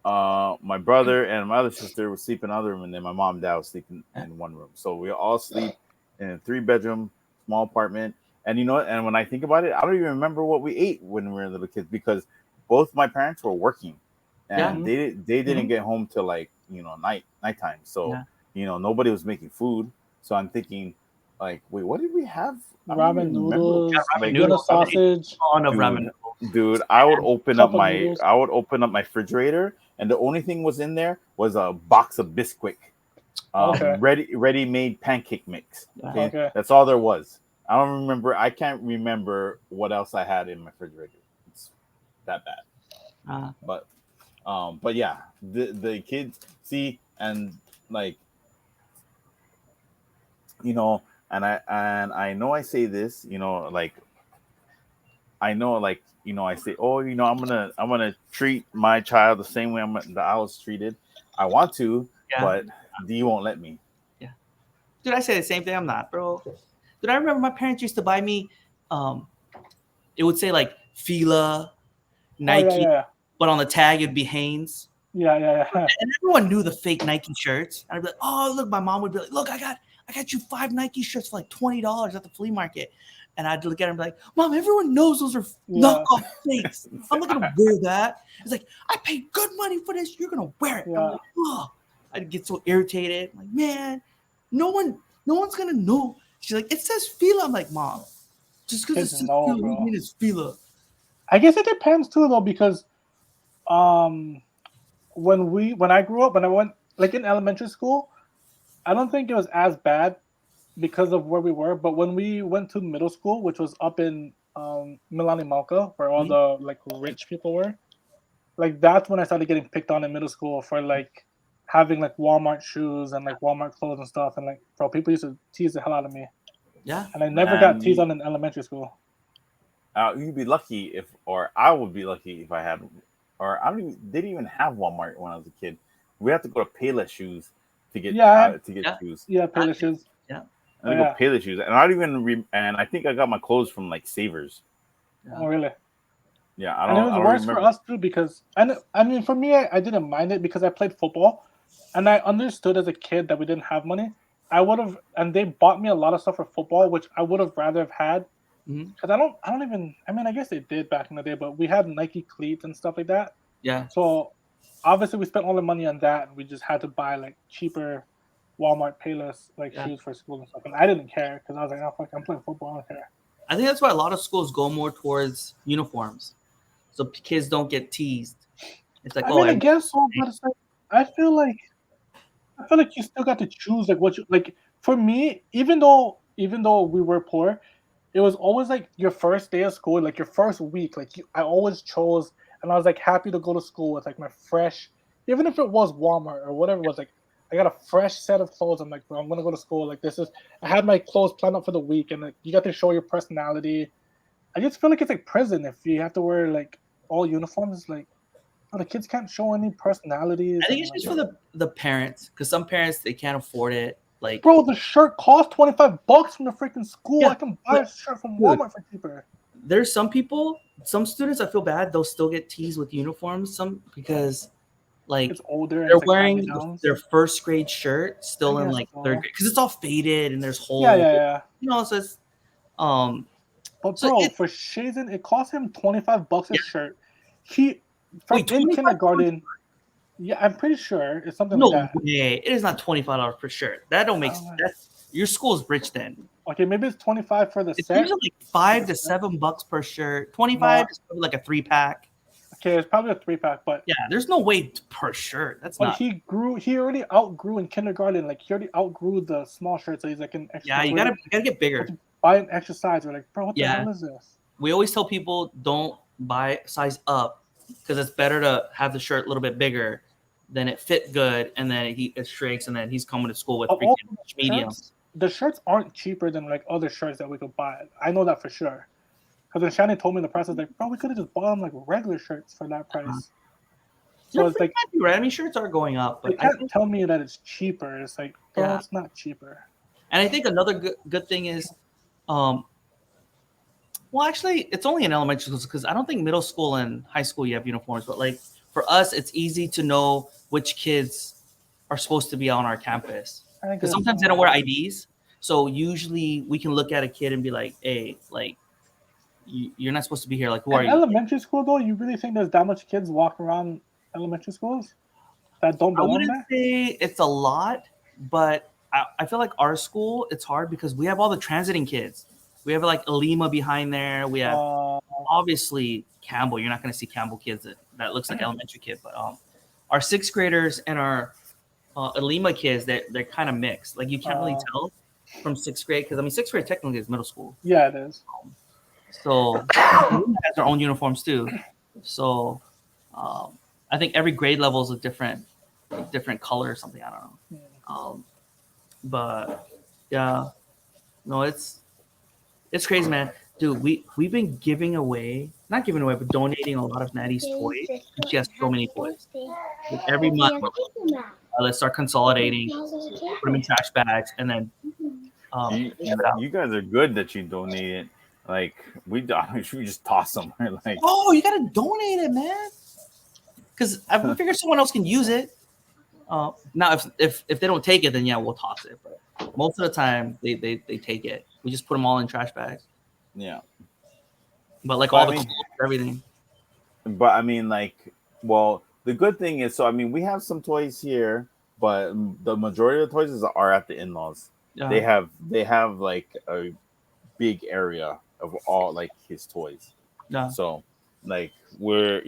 [SPEAKER 1] My brother and my other sister would sleep in another room, and then my mom and dad would sleep in one room. So we all sleep in a 3-bedroom small apartment. And and when I think about it, I don't even remember what we ate when we were little kids because both my parents were working, and they didn't get home till like nighttime. So nobody was making food. So I'm thinking, like, wait, what did we have?
[SPEAKER 3] Ramen noodles, noodle sausage.
[SPEAKER 1] Dude, I would open up my refrigerator, and the only thing was in there was a box of Bisquick, ready-made pancake mix. Okay? That's all there was. I can't remember what else I had in my refrigerator. It's that bad. But yeah, the kids see, and like, and I know I say this, like, I know, like, I say, oh, I'm gonna treat my child the same way that I was treated. I want to, but D won't let me.
[SPEAKER 2] Yeah, dude, I say the same thing. I'm not, bro. Dude, I remember my parents used to buy me, it would say like Fila, Nike, but on the tag it'd be Hanes.
[SPEAKER 3] Yeah.
[SPEAKER 2] And everyone knew the fake Nike shirts. And I'd be like, oh, look, my mom would be like, look, I got you 5 Nike shirts for like $20 at the flea market. And I'd look at her and be like, Mom, everyone knows those are knockoff fakes. I'm not gonna wear that. It's like, I paid good money for this. You're gonna wear it. I'm like, oh. I'd get so irritated. I'm like, man, no one's gonna know. She's like, it says Fila. I'm like, Mom, just because it says Fila doesn't mean it's Fila.
[SPEAKER 3] I guess it depends too, though, because when I grew up, when I went like in elementary school, I don't think it was as bad because of where we were. But when we went to middle school, which was up in Milani Malka, where all the like rich people were, like that's when I started getting picked on in middle school for like having like Walmart shoes and like Walmart clothes and stuff, and like people used to tease the hell out of me.
[SPEAKER 2] Yeah,
[SPEAKER 3] and I never got teased on in elementary school.
[SPEAKER 1] You'd be lucky I would be lucky if I had, they didn't even have Walmart when I was a kid. We had to go to Payless Shoes to get shoes.
[SPEAKER 3] Yeah, Payless Shoes.
[SPEAKER 2] Yeah,
[SPEAKER 1] I had to go pay the shoes, and I don't even and I think I got my clothes from like Savers.
[SPEAKER 3] Oh, really?
[SPEAKER 1] Yeah,
[SPEAKER 3] And it was worse
[SPEAKER 1] remember.
[SPEAKER 3] for us too because I mean for me I didn't mind it because I played football, and I understood as a kid that we didn't have money. I would have, and they bought me a lot of stuff for football, which I would have rather have had. Because I don't even. I mean, I guess they did back in the day, but we had Nike cleats and stuff like that.
[SPEAKER 2] Yeah.
[SPEAKER 3] So obviously we spent all the money on that, and we just had to buy like cheaper Walmart Payless like shoes for school and stuff. And I didn't care because I was like, oh fuck, I'm playing football. I don't care.
[SPEAKER 2] I think that's why a lot of schools go more towards uniforms, so kids don't get teased. It's like,
[SPEAKER 3] I mean, I guess so, but it's like I feel like you still got to choose like what you like. For me, even though we were poor, it was always like your first day of school, like your first week. Like I always chose, and I was like happy to go to school with like my fresh, even if it was Walmart or whatever it was. Like I got a fresh set of clothes. I'm like, bro, I'm gonna go to school. Like this is. I had my clothes planned up for the week, and like you got to show your personality. I just feel like it's like prison if you have to wear like all uniforms. Like, oh, the kids can't show any personalities.
[SPEAKER 2] I think it's just for the parents, because some parents they can't afford it. Like,
[SPEAKER 3] bro, the shirt costs $25 from the freaking school. Yeah, I can buy a shirt from Walmart for cheaper.
[SPEAKER 2] There's some students I feel bad. They'll still get teased with uniforms. Some like
[SPEAKER 3] it's older.
[SPEAKER 2] They're wearing their first grade shirt still in like third grade because it's all faded and there's holes.
[SPEAKER 3] Yeah.
[SPEAKER 2] You know, so it's
[SPEAKER 3] But bro, for Shazen, it cost him $25 a shirt. He in kindergarten. Yeah, I'm pretty sure it's something like that.
[SPEAKER 2] No way. It is not $25 per shirt. That don't make sense. Your school's rich then.
[SPEAKER 3] Okay, maybe it's 25 for the set.
[SPEAKER 2] It's usually like $5 to $7 per shirt. 25 is probably like a 3-pack.
[SPEAKER 3] Okay, it's probably a 3-pack, but
[SPEAKER 2] yeah, there's no way per shirt. That's not.
[SPEAKER 3] He already outgrew in kindergarten. Like he already outgrew the small shirts, so he's like an extra.
[SPEAKER 2] Yeah, you gotta get bigger.
[SPEAKER 3] Buy an extra size. We're like, bro, what the hell is this?
[SPEAKER 2] We always tell people don't buy size up because it's better to have the shirt a little bit bigger. Then it fit good, and then it shrinks, and then he's coming to school with freaking mediums.
[SPEAKER 3] The shirts aren't cheaper than like other shirts that we could buy. I know that for sure. Because when Shannon told me the price, I was like, bro, we could have just bought them like regular shirts for that price.
[SPEAKER 2] So it's like, right? I mean, shirts are going up, but
[SPEAKER 3] you can't tell me that it's cheaper. It's like, bro, it's not cheaper.
[SPEAKER 2] And I think another good thing is, well, actually, it's only in elementary schools because I don't think middle school and high school you have uniforms, but like. For us, it's easy to know which kids are supposed to be on our campus because sometimes they don't wear IDs. So usually we can look at a kid and be like, "Hey, like, you're not supposed to be here. Like, who are you?"
[SPEAKER 3] Elementary school, though, you really think there's that much kids walking around elementary schools that don't belong there?
[SPEAKER 2] I wouldn't say it's a lot, but I feel like our school, it's hard because we have all the transiting kids. We have like Alima behind there. We have obviously Campbell. You're not going to see Campbell kids that looks like elementary kid, but our 6th graders and our Alima kids, they're kind of mixed. Like you can't really tell from 6th grade because I mean 6th grade technically is middle school.
[SPEAKER 3] Yeah, it is.
[SPEAKER 2] So Alima has their own uniforms too. So I think every grade level is a different color or something. I don't know. But yeah, no, it's crazy, man. Dude, we've been not giving away, but donating a lot of Maddie's toys. She has so many toys. Like every month, let's start consolidating, put them in trash bags, and then
[SPEAKER 1] you guys are good that you donated. Like we just toss them. Like,
[SPEAKER 2] oh, you gotta donate it, man. Because I figure someone else can use it. Now, if they don't take it, then yeah, we'll toss it. But most of the time, they take it. We just put them all in trash bags.
[SPEAKER 1] Yeah,
[SPEAKER 2] but like all everything.
[SPEAKER 1] But I mean, like, well, the good thing is, so I mean, we have some toys here, but the majority of the toys are at the in-laws. They have like a big area of all like his toys.
[SPEAKER 2] Yeah.
[SPEAKER 1] So, like, we're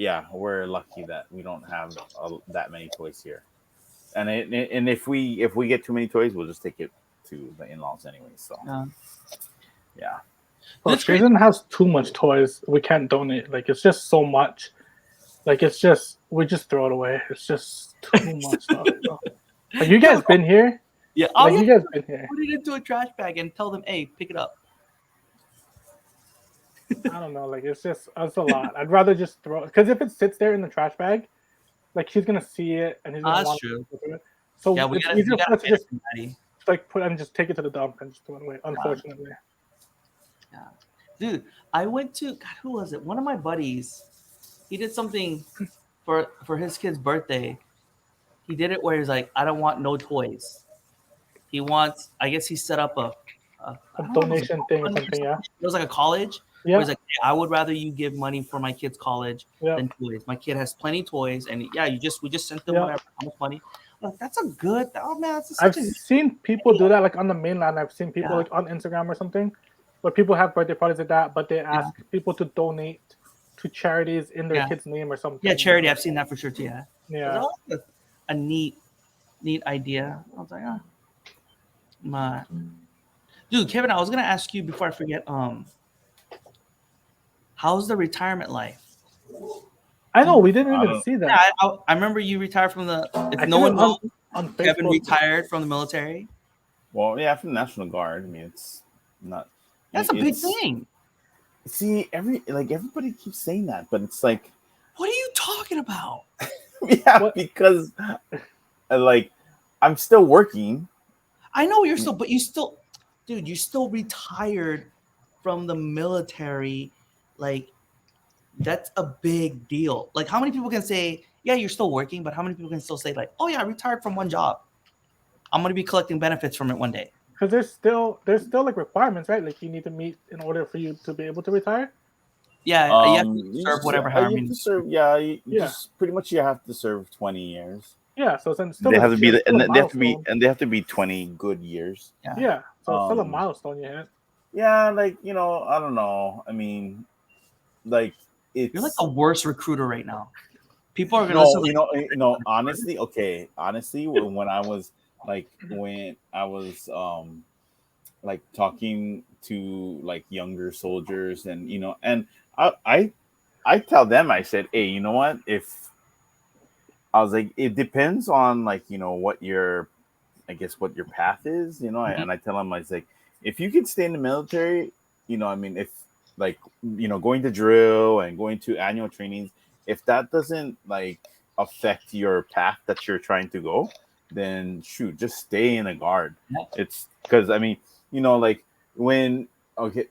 [SPEAKER 1] lucky that we don't have that many toys here. And if we get too many toys, we'll just take it to the in-laws anyway. So, yeah.
[SPEAKER 3] Well, Jason has too much toys. We can't donate. Like it's just so much. Like it's just we just throw it away. It's just too much stuff. Like you guys been here?
[SPEAKER 2] Yeah.
[SPEAKER 3] Like you guys been here.
[SPEAKER 2] Put it into a trash bag and tell them, "Hey, pick it up."
[SPEAKER 3] I don't know. Like it's a lot. I'd rather just throw it because if it sits there in the trash bag, like he's gonna see it and he's gonna want to do it. So
[SPEAKER 2] yeah, we
[SPEAKER 3] it's
[SPEAKER 2] gotta
[SPEAKER 3] easier for us to just like put and just take it to the dump and just throw it away. Unfortunately.
[SPEAKER 2] Yeah, dude, I went to God. Who was it? One of my buddies. He did something for his kid's birthday. He did it where he's like, I don't want no toys. He wants. I guess he set up a
[SPEAKER 3] A
[SPEAKER 2] I don't know,
[SPEAKER 3] donation thing or something, yeah.
[SPEAKER 2] It was like a college. Where
[SPEAKER 3] Yeah.
[SPEAKER 2] he's like, hey, I would rather you give money for my kid's college
[SPEAKER 3] Yeah.
[SPEAKER 2] than toys. My kid has plenty of toys, and yeah, we just sent them
[SPEAKER 3] Yeah.
[SPEAKER 2] whatever, how much money. Like, that's a good. Oh man, that's
[SPEAKER 3] I've
[SPEAKER 2] such a
[SPEAKER 3] seen people do that like on the mainland. I've seen people
[SPEAKER 2] Yeah.
[SPEAKER 3] like on Instagram or something, where people have birthday parties like that, but they ask people to donate to charities in their
[SPEAKER 2] Yeah.
[SPEAKER 3] kid's name or something.
[SPEAKER 2] yeah charity. I've seen that for sure too. Yeah,
[SPEAKER 3] Yeah.
[SPEAKER 2] That's a neat idea. I was like, oh, my dude, Kevin. I was gonna ask you before I forget. How's the retirement life?
[SPEAKER 3] I know we didn't
[SPEAKER 1] I
[SPEAKER 3] even
[SPEAKER 1] don't-
[SPEAKER 3] see that.
[SPEAKER 2] Yeah, I remember you retired from the. If
[SPEAKER 3] I
[SPEAKER 2] no
[SPEAKER 3] seen
[SPEAKER 2] one
[SPEAKER 3] it
[SPEAKER 2] knows,
[SPEAKER 3] on
[SPEAKER 2] Kevin
[SPEAKER 3] Facebook.
[SPEAKER 2] retired from the military.
[SPEAKER 1] Well, yeah, from the National Guard. I mean, it's not.
[SPEAKER 2] That's a big
[SPEAKER 1] it's-
[SPEAKER 2] thing.
[SPEAKER 1] See, everybody keeps saying that, but it's like,
[SPEAKER 2] What are you talking about?
[SPEAKER 1] yeah,
[SPEAKER 3] What?
[SPEAKER 1] because like I'm still working.
[SPEAKER 2] I know you're still, but you still, dude, you still retired from the military. Like, that's a big deal. Like, how many people can say, yeah, you're still working, but how many people can still say, like, oh yeah, I retired from one job. I'm gonna be collecting benefits from it one day.
[SPEAKER 3] Because there's still like requirements, right? Like you need to meet in order for you to be able to retire.
[SPEAKER 2] Yeah, you have to
[SPEAKER 1] You
[SPEAKER 2] serve
[SPEAKER 1] just-
[SPEAKER 2] whatever.
[SPEAKER 1] you have to serve. Yeah, you
[SPEAKER 3] Yeah.
[SPEAKER 1] just pretty much you have to serve 20 years.
[SPEAKER 3] Yeah, so it's still
[SPEAKER 1] They
[SPEAKER 3] like,
[SPEAKER 1] have to be,
[SPEAKER 3] it's still a
[SPEAKER 1] they have to be,
[SPEAKER 3] milestone.
[SPEAKER 1] and they have to be 20 good years.
[SPEAKER 3] Yeah, so it's still a
[SPEAKER 1] Um,
[SPEAKER 3] milestone you hit.
[SPEAKER 1] Yeah, like I don't know. I mean, like it's
[SPEAKER 2] You're like the worst recruiter right now. People are gonna listen.
[SPEAKER 1] no. Honestly, okay. Honestly, when I was like talking to like younger soldiers, and and I tell them, I said, hey, you know what? If I was like, it depends on like what your, I guess what your path is, and I tell them, I was like, if you could stay in the military, I mean, if like going to drill and going to annual trainings, if that doesn't like affect your path that you're trying to go, then shoot, just stay in the guard. It's because I mean, like when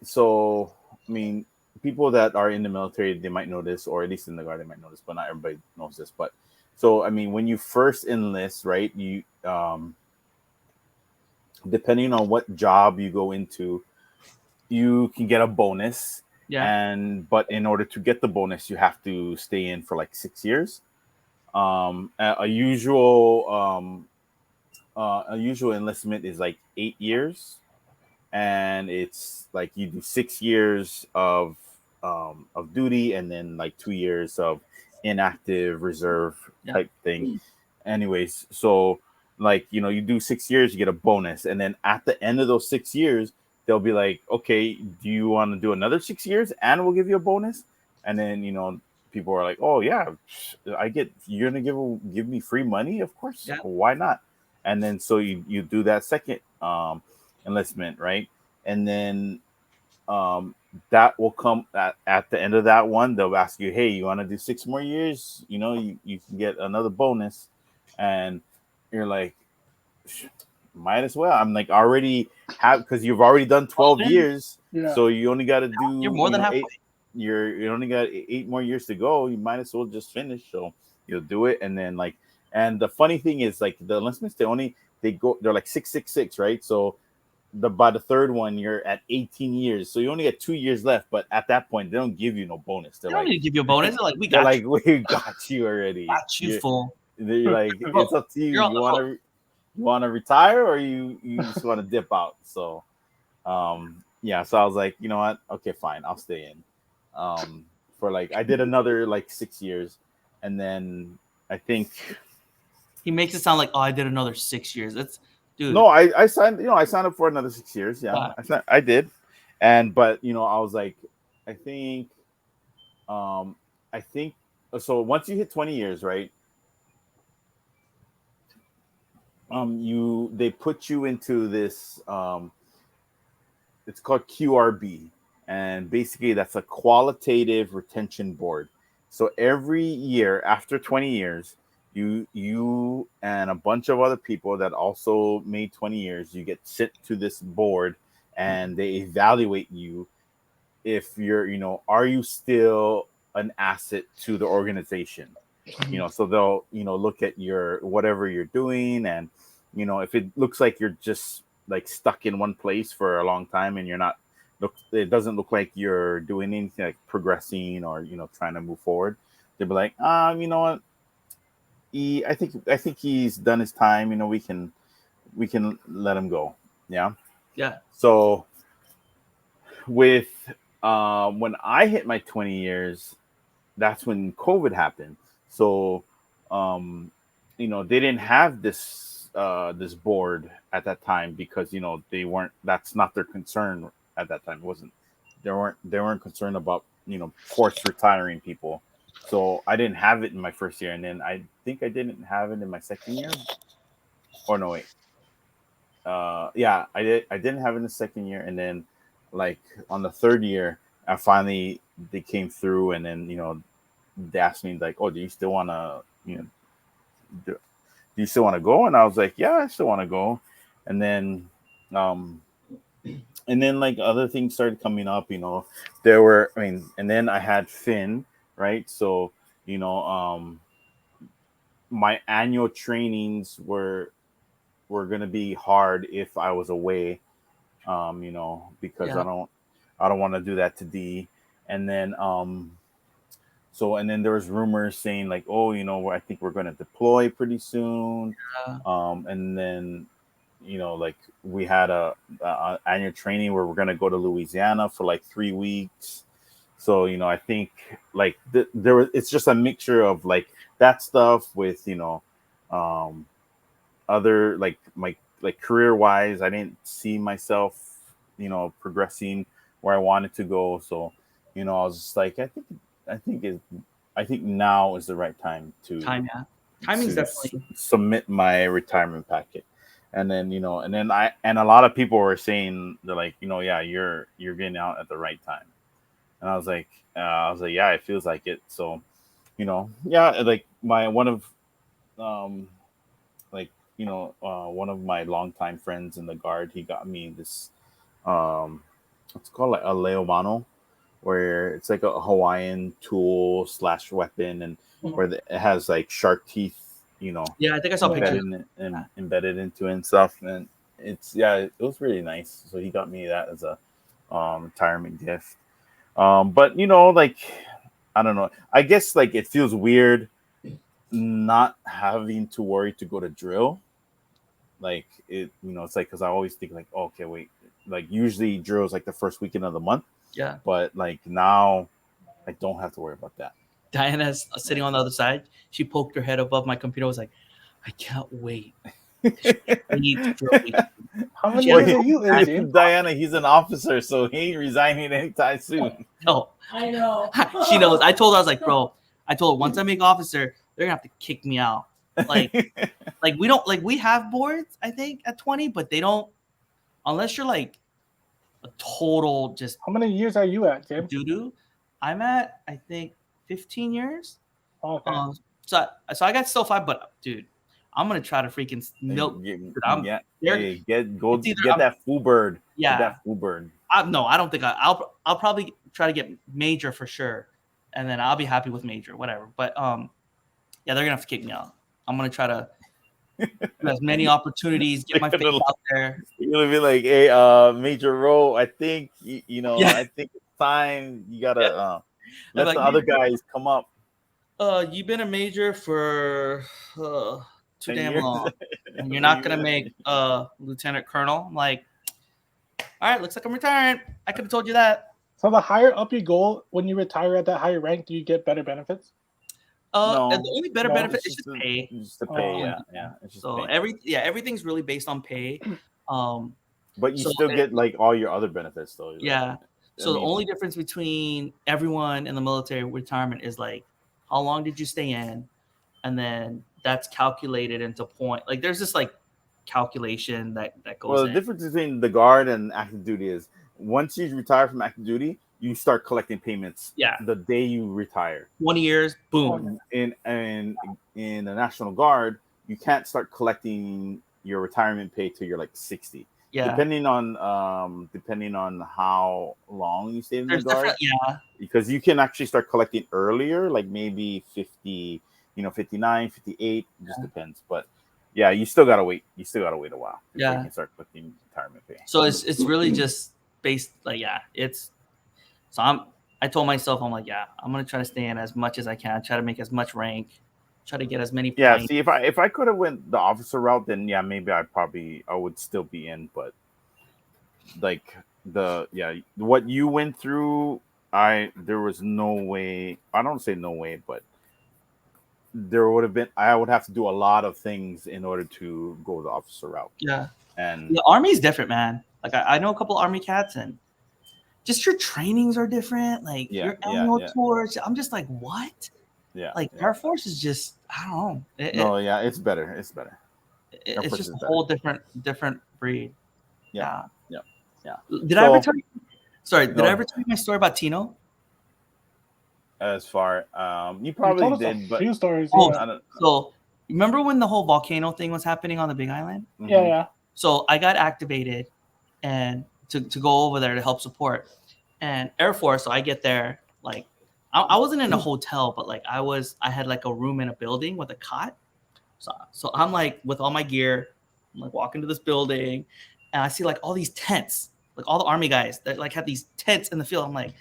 [SPEAKER 1] so I mean, people that are in the military, they might know this, or at least in the guard, they might know this, but not everybody knows this. But so I mean, when you first enlist, right, you depending on what job you go into, you can get a bonus.
[SPEAKER 2] Yeah.
[SPEAKER 1] But in order to get the bonus, you have to stay in for like 6 years. A usual enlistment is like 8 years, and it's like you do 6 years of duty, and then like 2 years of inactive reserve type thing. Anyways, so like you do 6 years, you get a bonus, and then at the end of those 6 years, they'll be like, okay, do you want to do another 6 years, and we'll give you a bonus? And then people are like, oh yeah, you're gonna give me free money, of course, why not? And then so you do that second enlistment, right? And then that will come at the end of that one. They'll ask you, hey, you want to do 6 more years? You can get another bonus. And you're like, might as well. I'm like, already have, because you've already done 12 years.
[SPEAKER 3] Yeah.
[SPEAKER 1] So you only got to do,
[SPEAKER 2] You're more than halfway.
[SPEAKER 1] You only got 8 more years to go. You might as well just finish. So you'll do it. And then and the funny thing is, like, the enlistments, they're like 666, right? So by the third one, you're at 18 years. So you only got 2 years left. But at that point, they don't give you no bonus.
[SPEAKER 2] They don't need to give you a bonus. They're like, we
[SPEAKER 1] They're
[SPEAKER 2] got
[SPEAKER 1] like,
[SPEAKER 2] you.
[SPEAKER 1] we got you already.
[SPEAKER 2] Got you, fool.
[SPEAKER 1] You're like, it's up to you.
[SPEAKER 2] You're on
[SPEAKER 1] You
[SPEAKER 2] the
[SPEAKER 1] want
[SPEAKER 2] hook.
[SPEAKER 1] to retire, or you just want to dip out? So yeah, so I was like, you know what, okay, fine, I'll stay in for like, I did another like 6 years, and then I think
[SPEAKER 2] He makes it sound like, oh, I did another 6 years. That's, dude.
[SPEAKER 1] no, I signed up for another 6 years. Yeah, I did. But I was like, I think so once you hit 20 years, right, they put you into this it's called QRB, and basically that's a qualitative retention board. So every year after 20 years, you and a bunch of other people that also made 20 years, you get sent to this board, and they evaluate you if you're, are you still an asset to the organization? So they'll, look at your whatever you're doing, and if it looks like you're just like stuck in one place for a long time, and you're not it doesn't look like you're doing anything like progressing or trying to move forward, they'll be like, you know what, I think he's done his time. We can let him go. Yeah.
[SPEAKER 2] Yeah.
[SPEAKER 1] So with when I hit my 20 years, that's when COVID happened. So they didn't have this board at that time, because they weren't that's not their concern at that time. It wasn't they weren't concerned about forced retiring people. So I didn't have it in my first year, and then I think I didn't have it in my second year. Or no, wait. Yeah, I didn't have it in the second year, and then like on the third year, I finally they came through, and then they asked me like, "Oh, do you still want to do, do you still want to go?" And I was like, "Yeah, I still want to go." And then um like other things started coming up. There were, and then I had Finn, right? So you know my annual trainings were gonna be hard if I was away, because
[SPEAKER 2] Yeah.
[SPEAKER 1] I don't want to do that to D. And then there was rumors saying like, oh, I think we're gonna deploy pretty soon.
[SPEAKER 2] Yeah.
[SPEAKER 1] And then like we had a annual training where we're gonna go to Louisiana for like 3 weeks. So I think like there was it's just a mixture of like that stuff with um other like my like career wise, I didn't see myself progressing where I wanted to go. So I was just like, I think it I think now is the right time
[SPEAKER 2] Time. Yeah. Timing's definitely.
[SPEAKER 1] submit my retirement packet. And then and a lot of people were saying, they're like, yeah, you're getting out at the right time. And I was like, yeah, it feels like it. So yeah, like my one of um like one of my longtime friends in the guard, he got me this um it's called like a leomano, where it's like a Hawaiian tool slash weapon, and where it has like shark teeth,
[SPEAKER 2] Yeah, I think I saw pictures.
[SPEAKER 1] embedded into it and stuff. And it was really nice. So he got me that as a retirement gift. But like, I don't know. I guess like it feels weird not having to worry to go to drill. Like it's like, because I always think like, oh, okay, wait, like usually drill is like the first weekend of the month,
[SPEAKER 2] Yeah.
[SPEAKER 1] but like now I don't have to worry about that.
[SPEAKER 2] Diana's sitting on the other side. She poked her head above my computer. Was like, I can't wait. She needs drill week.
[SPEAKER 3] How many
[SPEAKER 2] She
[SPEAKER 3] years
[SPEAKER 2] has-
[SPEAKER 3] are you in, James?
[SPEAKER 1] Diana, he's an officer, so he ain't resigning anytime soon.
[SPEAKER 2] No,
[SPEAKER 4] I know.
[SPEAKER 2] she knows. I told her, I was like, bro. I told her once I make officer, they're gonna have to kick me out. Like we don't like we have boards. I think at 20, but they don't unless you're like a total just
[SPEAKER 3] How many years are you at, James?
[SPEAKER 2] doo-doo. I'm at I think 15 years.
[SPEAKER 3] Okay.
[SPEAKER 2] So I got still 5, but dude, I'm gonna try to freaking milk.
[SPEAKER 1] Yeah,
[SPEAKER 2] they're-
[SPEAKER 1] hey, get
[SPEAKER 2] it's either I'm-
[SPEAKER 1] that foo bird.
[SPEAKER 2] Yeah.
[SPEAKER 1] Get that foo bird.
[SPEAKER 2] No, I don't think I'll probably try to get major for sure, and then I'll be happy with major, whatever. But yeah, they're gonna have to kick me out. I'm gonna try to get as many opportunities, get my face out there.
[SPEAKER 1] You're gonna be like, hey, Major Rowe, I think
[SPEAKER 2] Yeah.
[SPEAKER 1] I think it's time you gotta let
[SPEAKER 2] like,
[SPEAKER 1] the other guys come up.
[SPEAKER 2] You've been a major for too
[SPEAKER 1] 10
[SPEAKER 2] damn
[SPEAKER 1] years.
[SPEAKER 2] long, and you're not gonna make lieutenant colonel. I'm like, all right, looks like I'm retiring. I could have told you that.
[SPEAKER 3] So the higher up you go, when you retire at that higher rank, do you get better benefits?
[SPEAKER 1] No.
[SPEAKER 2] And the only better benefit is just pay.
[SPEAKER 1] Just the pay,
[SPEAKER 3] Oh.
[SPEAKER 1] yeah. It's just
[SPEAKER 2] So
[SPEAKER 1] pay.
[SPEAKER 2] everything's really based on pay.
[SPEAKER 1] But you
[SPEAKER 2] so
[SPEAKER 1] still get like all your other benefits though.
[SPEAKER 2] Yeah. So the
[SPEAKER 1] mean-
[SPEAKER 2] only difference between everyone in the military retirement is like how long did you stay in, and then that's calculated into point. Like there's this like calculation that goes
[SPEAKER 1] Well, the
[SPEAKER 2] in.
[SPEAKER 1] difference between the guard and active duty is once you retire from active duty, you start collecting payments.
[SPEAKER 2] Yeah.
[SPEAKER 1] The day you retire.
[SPEAKER 2] 20 years, boom.
[SPEAKER 1] And in the National Guard, you can't start collecting your retirement pay till you're like 60.
[SPEAKER 2] Yeah.
[SPEAKER 1] Depending on how long you stay in the Guard.
[SPEAKER 2] Yeah.
[SPEAKER 1] Because you can actually start collecting earlier, like maybe 50, 59, 58, just depends. But yeah, you still gotta wait. You still gotta wait a while before you can start collecting retirement pay.
[SPEAKER 2] So it's really just based like I told myself, I'm like, I'm gonna try to stay in as much as I can, try to make as much rank, try to get as many points.
[SPEAKER 1] See, if I could have went the officer route, then maybe I would still be in. But like what you went through, there was no way. I don't say no way, but there would have been. I would have to do a lot of things in order to go the officer route.
[SPEAKER 2] Yeah,
[SPEAKER 1] and
[SPEAKER 2] the Army is different, man. Like I know a couple Army cats, and just your trainings are different. Like your annual tours. I'm just like, what?
[SPEAKER 1] Yeah.
[SPEAKER 2] Like Air Force is just, I don't
[SPEAKER 1] know. It's better. It's better.
[SPEAKER 2] It's just a whole different breed.
[SPEAKER 1] Yeah.
[SPEAKER 2] Did I ever tell you? Sorry, did I ever tell you my story about Tino?
[SPEAKER 1] As far, you probably did, but
[SPEAKER 3] few stories.
[SPEAKER 2] So remember when the whole volcano thing was happening on the Big Island?
[SPEAKER 3] Mm-hmm. Yeah.
[SPEAKER 2] So I got activated and to go over there to help support. And Air Force, so I get there, like I wasn't in a hotel, but like I had like a room in a building with a cot. So I'm like with all my gear, I'm like walking to this building, and I see like all these tents, like all the Army guys that like have these tents in the field. I'm like,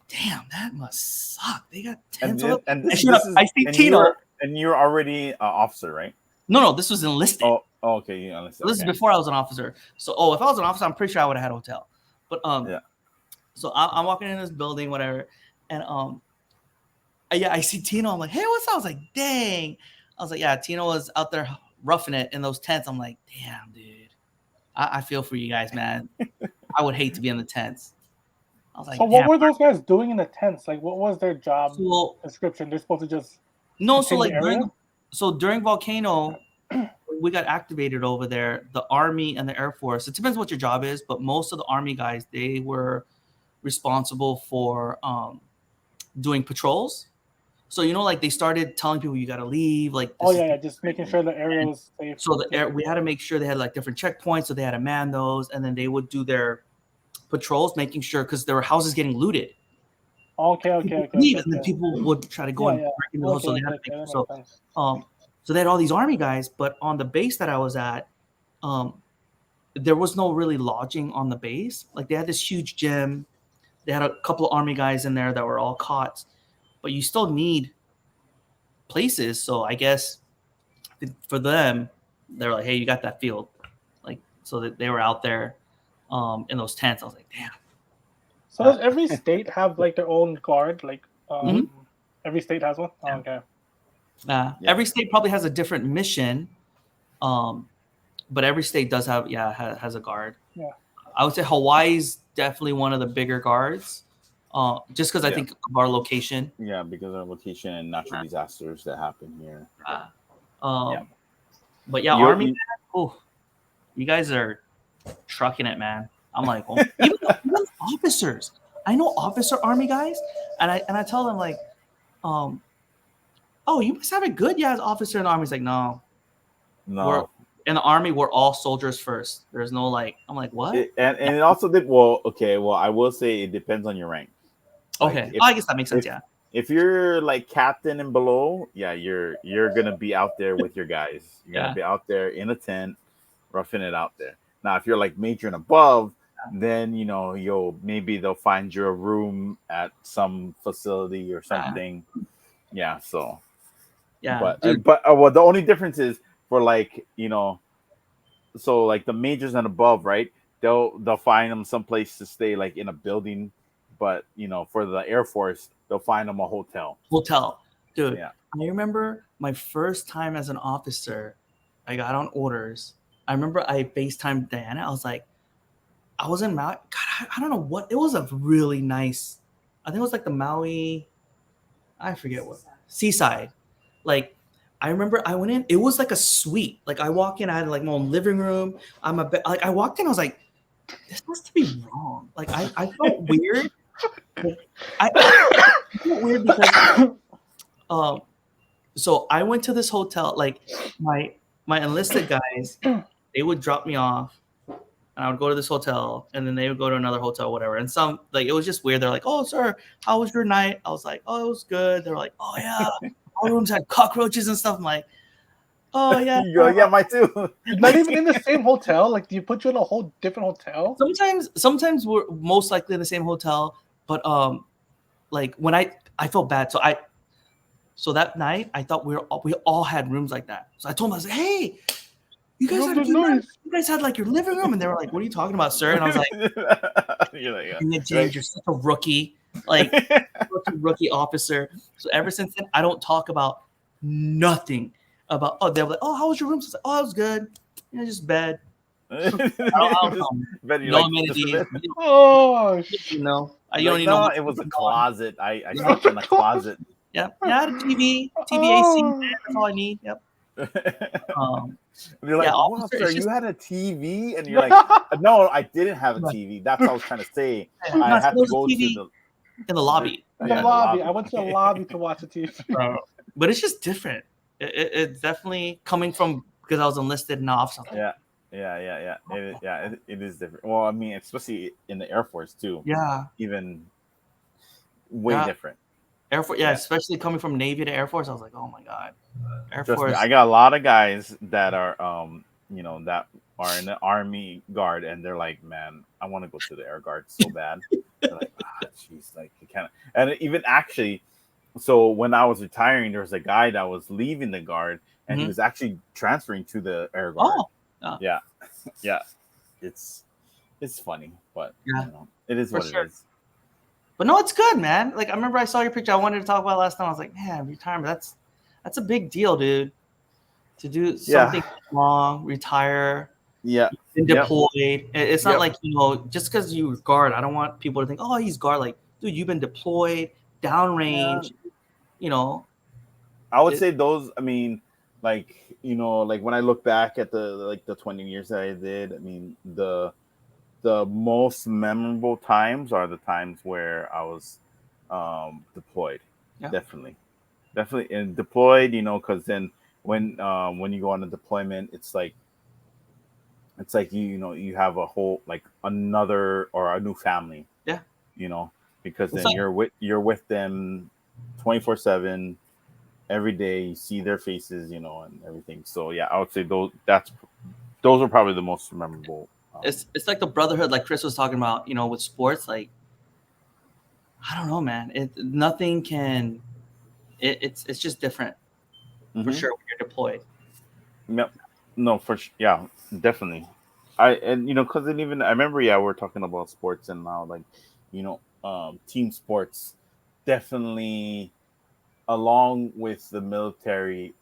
[SPEAKER 2] damn, that must suck. They got tents. I see Tino.
[SPEAKER 1] And you're already an officer, right?
[SPEAKER 2] No, this was enlisted.
[SPEAKER 1] Oh, okay. You enlisted.
[SPEAKER 2] This is before I was an officer. So, if I was an officer, I'm pretty sure I would have had a hotel. But so I'm walking in this building, whatever, and I see Tino. I'm like, hey, what's up? I was like, dang. I was like, yeah, Tino was out there roughing it in those tents. I'm like, damn, dude. I feel for you guys, man. I would hate to be in the tents. I was like,
[SPEAKER 3] so what were those guys doing in the tents? Like, what was their job description? They're supposed to just
[SPEAKER 2] during Volcano, we got activated over there. The Army and the Air Force. It depends what your job is, but most of the Army guys, they were responsible for doing patrols. So like they started telling people you got to leave. Like
[SPEAKER 3] just making sure the area was safe.
[SPEAKER 2] So we had to make sure they had like different checkpoints, so they had to man those, and then they would do their patrols, making sure because there were houses getting looted.
[SPEAKER 3] Okay.
[SPEAKER 2] And then people would try to go and break into those, so they had to make so they had all these Army guys, but on the base that I was at, there was no really lodging on the base. Like they had this huge gym. They had a couple of Army guys in there that were all cots, but you still need places. So I guess for them, they're like, hey, you got that field. Like, so that they were out there in those tents. I was like, damn.
[SPEAKER 3] So does every state have like their own guard? Like every state has one?
[SPEAKER 2] Yeah.
[SPEAKER 3] Okay.
[SPEAKER 2] Every state probably has a different mission. But every state does have has a guard.
[SPEAKER 3] Yeah.
[SPEAKER 2] I would say Hawaii's definitely one of the bigger guards. Just because I think of our location.
[SPEAKER 1] Yeah, because of our location and natural disasters that happen here.
[SPEAKER 2] But Army, you guys are trucking it, man. I'm like, even officers. I know officer Army guys, and I tell them like, you must have it good, as officer in the Army. He's like, no. We're, in the Army, we're all soldiers first. There's no like, I'm like, what?
[SPEAKER 1] And it also did I will say it depends on your rank.
[SPEAKER 2] Okay, I guess that makes sense.
[SPEAKER 1] If you're like captain and below, you're gonna be out there with your guys. You're gonna be out there in a tent, roughing it out there. Now, if you're like major and above, then maybe they'll find you a room at some facility or something. So but the only difference is for like so like the majors and above, right? They'll find them someplace to stay, like in a building. But for the Air Force, they'll find them a hotel.
[SPEAKER 2] Dude. Yeah. I remember my first time as an officer. I got on orders. I remember I FaceTimed Diana. I was like, I was in Maui. God, I don't know what. It was a really nice. I think it was like the Maui. I forget what. Seaside. Like, I remember I went in. It was like a suite. Like I walk in. I had like my own living room. I walked in. I was like, this must be wrong. Like I felt weird. I felt weird because So I went to this hotel. Like my enlisted guys, they would drop me off, and I would go to this hotel, and then they would go to another hotel, whatever. And some like it was just weird. They're like, "Oh, sir, how was your night?" I was like, "Oh, it was good." They're like, "Oh yeah, our rooms had cockroaches and stuff." I'm like, "Oh yeah."
[SPEAKER 1] You go, yeah, mine too.
[SPEAKER 3] Not even in the same hotel. Like, do you put you in a whole different hotel?
[SPEAKER 2] Sometimes we're most likely in the same hotel, but like when I felt bad, so that night I thought we all had rooms like that. So I told them, I was like, "Hey, you guys had a good night. You guys had like your living room," and they were like, "What are you talking about, sir?" And I was like,
[SPEAKER 1] You're like, yeah.
[SPEAKER 2] James, you're such a rookie, like rookie officer. So ever since then, I don't talk about nothing about. Oh, they were like, "Oh, how was your room?" So I was like, "Oh, it was good. Yeah, just bed." I don't know. No amenities.
[SPEAKER 3] Oh,
[SPEAKER 2] You know, you
[SPEAKER 1] like,
[SPEAKER 2] don't even
[SPEAKER 1] no,
[SPEAKER 2] know.
[SPEAKER 1] it was a closet. I slept in a closet.
[SPEAKER 2] Yeah, I had a TV, AC. That's all I need. Yep.
[SPEAKER 1] They're like,
[SPEAKER 2] yeah,
[SPEAKER 1] "Wow,
[SPEAKER 2] officer,
[SPEAKER 1] sir,
[SPEAKER 2] it's just-
[SPEAKER 1] you had a TV?" And you're like, "No, I didn't have a TV. That's what I was trying to say. I had to go to the
[SPEAKER 2] in the lobby.
[SPEAKER 3] in the lobby. I went to the lobby to watch the TV.
[SPEAKER 2] But it's just different. It's definitely coming from because I was enlisted and off something.
[SPEAKER 1] Yeah. It is different. Well, I mean, especially in the Air Force too.
[SPEAKER 2] Yeah.
[SPEAKER 1] Even way different.
[SPEAKER 2] Air Force, especially coming from Navy to Air Force, I was like, oh my god. Air
[SPEAKER 1] Trust
[SPEAKER 2] Force.
[SPEAKER 1] me, I got a lot of guys that are that are in the Army Guard, and they're like, "Man, I want to go to the Air Guard so bad." They're like, jeez, like you can't. And even actually, so when I was retiring, there was a guy that was leaving the Guard, and he was actually transferring to the Air Guard.
[SPEAKER 2] Oh,
[SPEAKER 1] yeah. It's funny, but it is what it is.
[SPEAKER 2] But no, it's good, man. Like I remember I saw your picture. I wanted to talk about it last time. I was like, man, retirement. That's a big deal, dude. To do something long, retire.
[SPEAKER 1] Yeah.
[SPEAKER 2] Been deployed. It's not like just because you guard. I don't want people to think, oh, he's guard. Like, dude, you've been deployed, downrange.
[SPEAKER 1] I would say those. I mean, like like when I look back at the 20 years that I did. I mean, the most memorable times are the times where I was deployed.
[SPEAKER 2] Yeah.
[SPEAKER 1] Definitely, and deployed. Because then when you go on a deployment, it's like you have a whole like another or a new family.
[SPEAKER 2] Yeah.
[SPEAKER 1] Because then you're with them 24/7 every day. You see their faces, and everything. So yeah, I would say those are probably the most memorable.
[SPEAKER 2] It's like the brotherhood, like Chris was talking about, with sports. Like, I don't know, man. Nothing can. It's just different for sure when you're deployed.
[SPEAKER 1] Yep. No, yeah, definitely. Because then even I remember, we're talking about sports and now, like, team sports definitely, along with the military,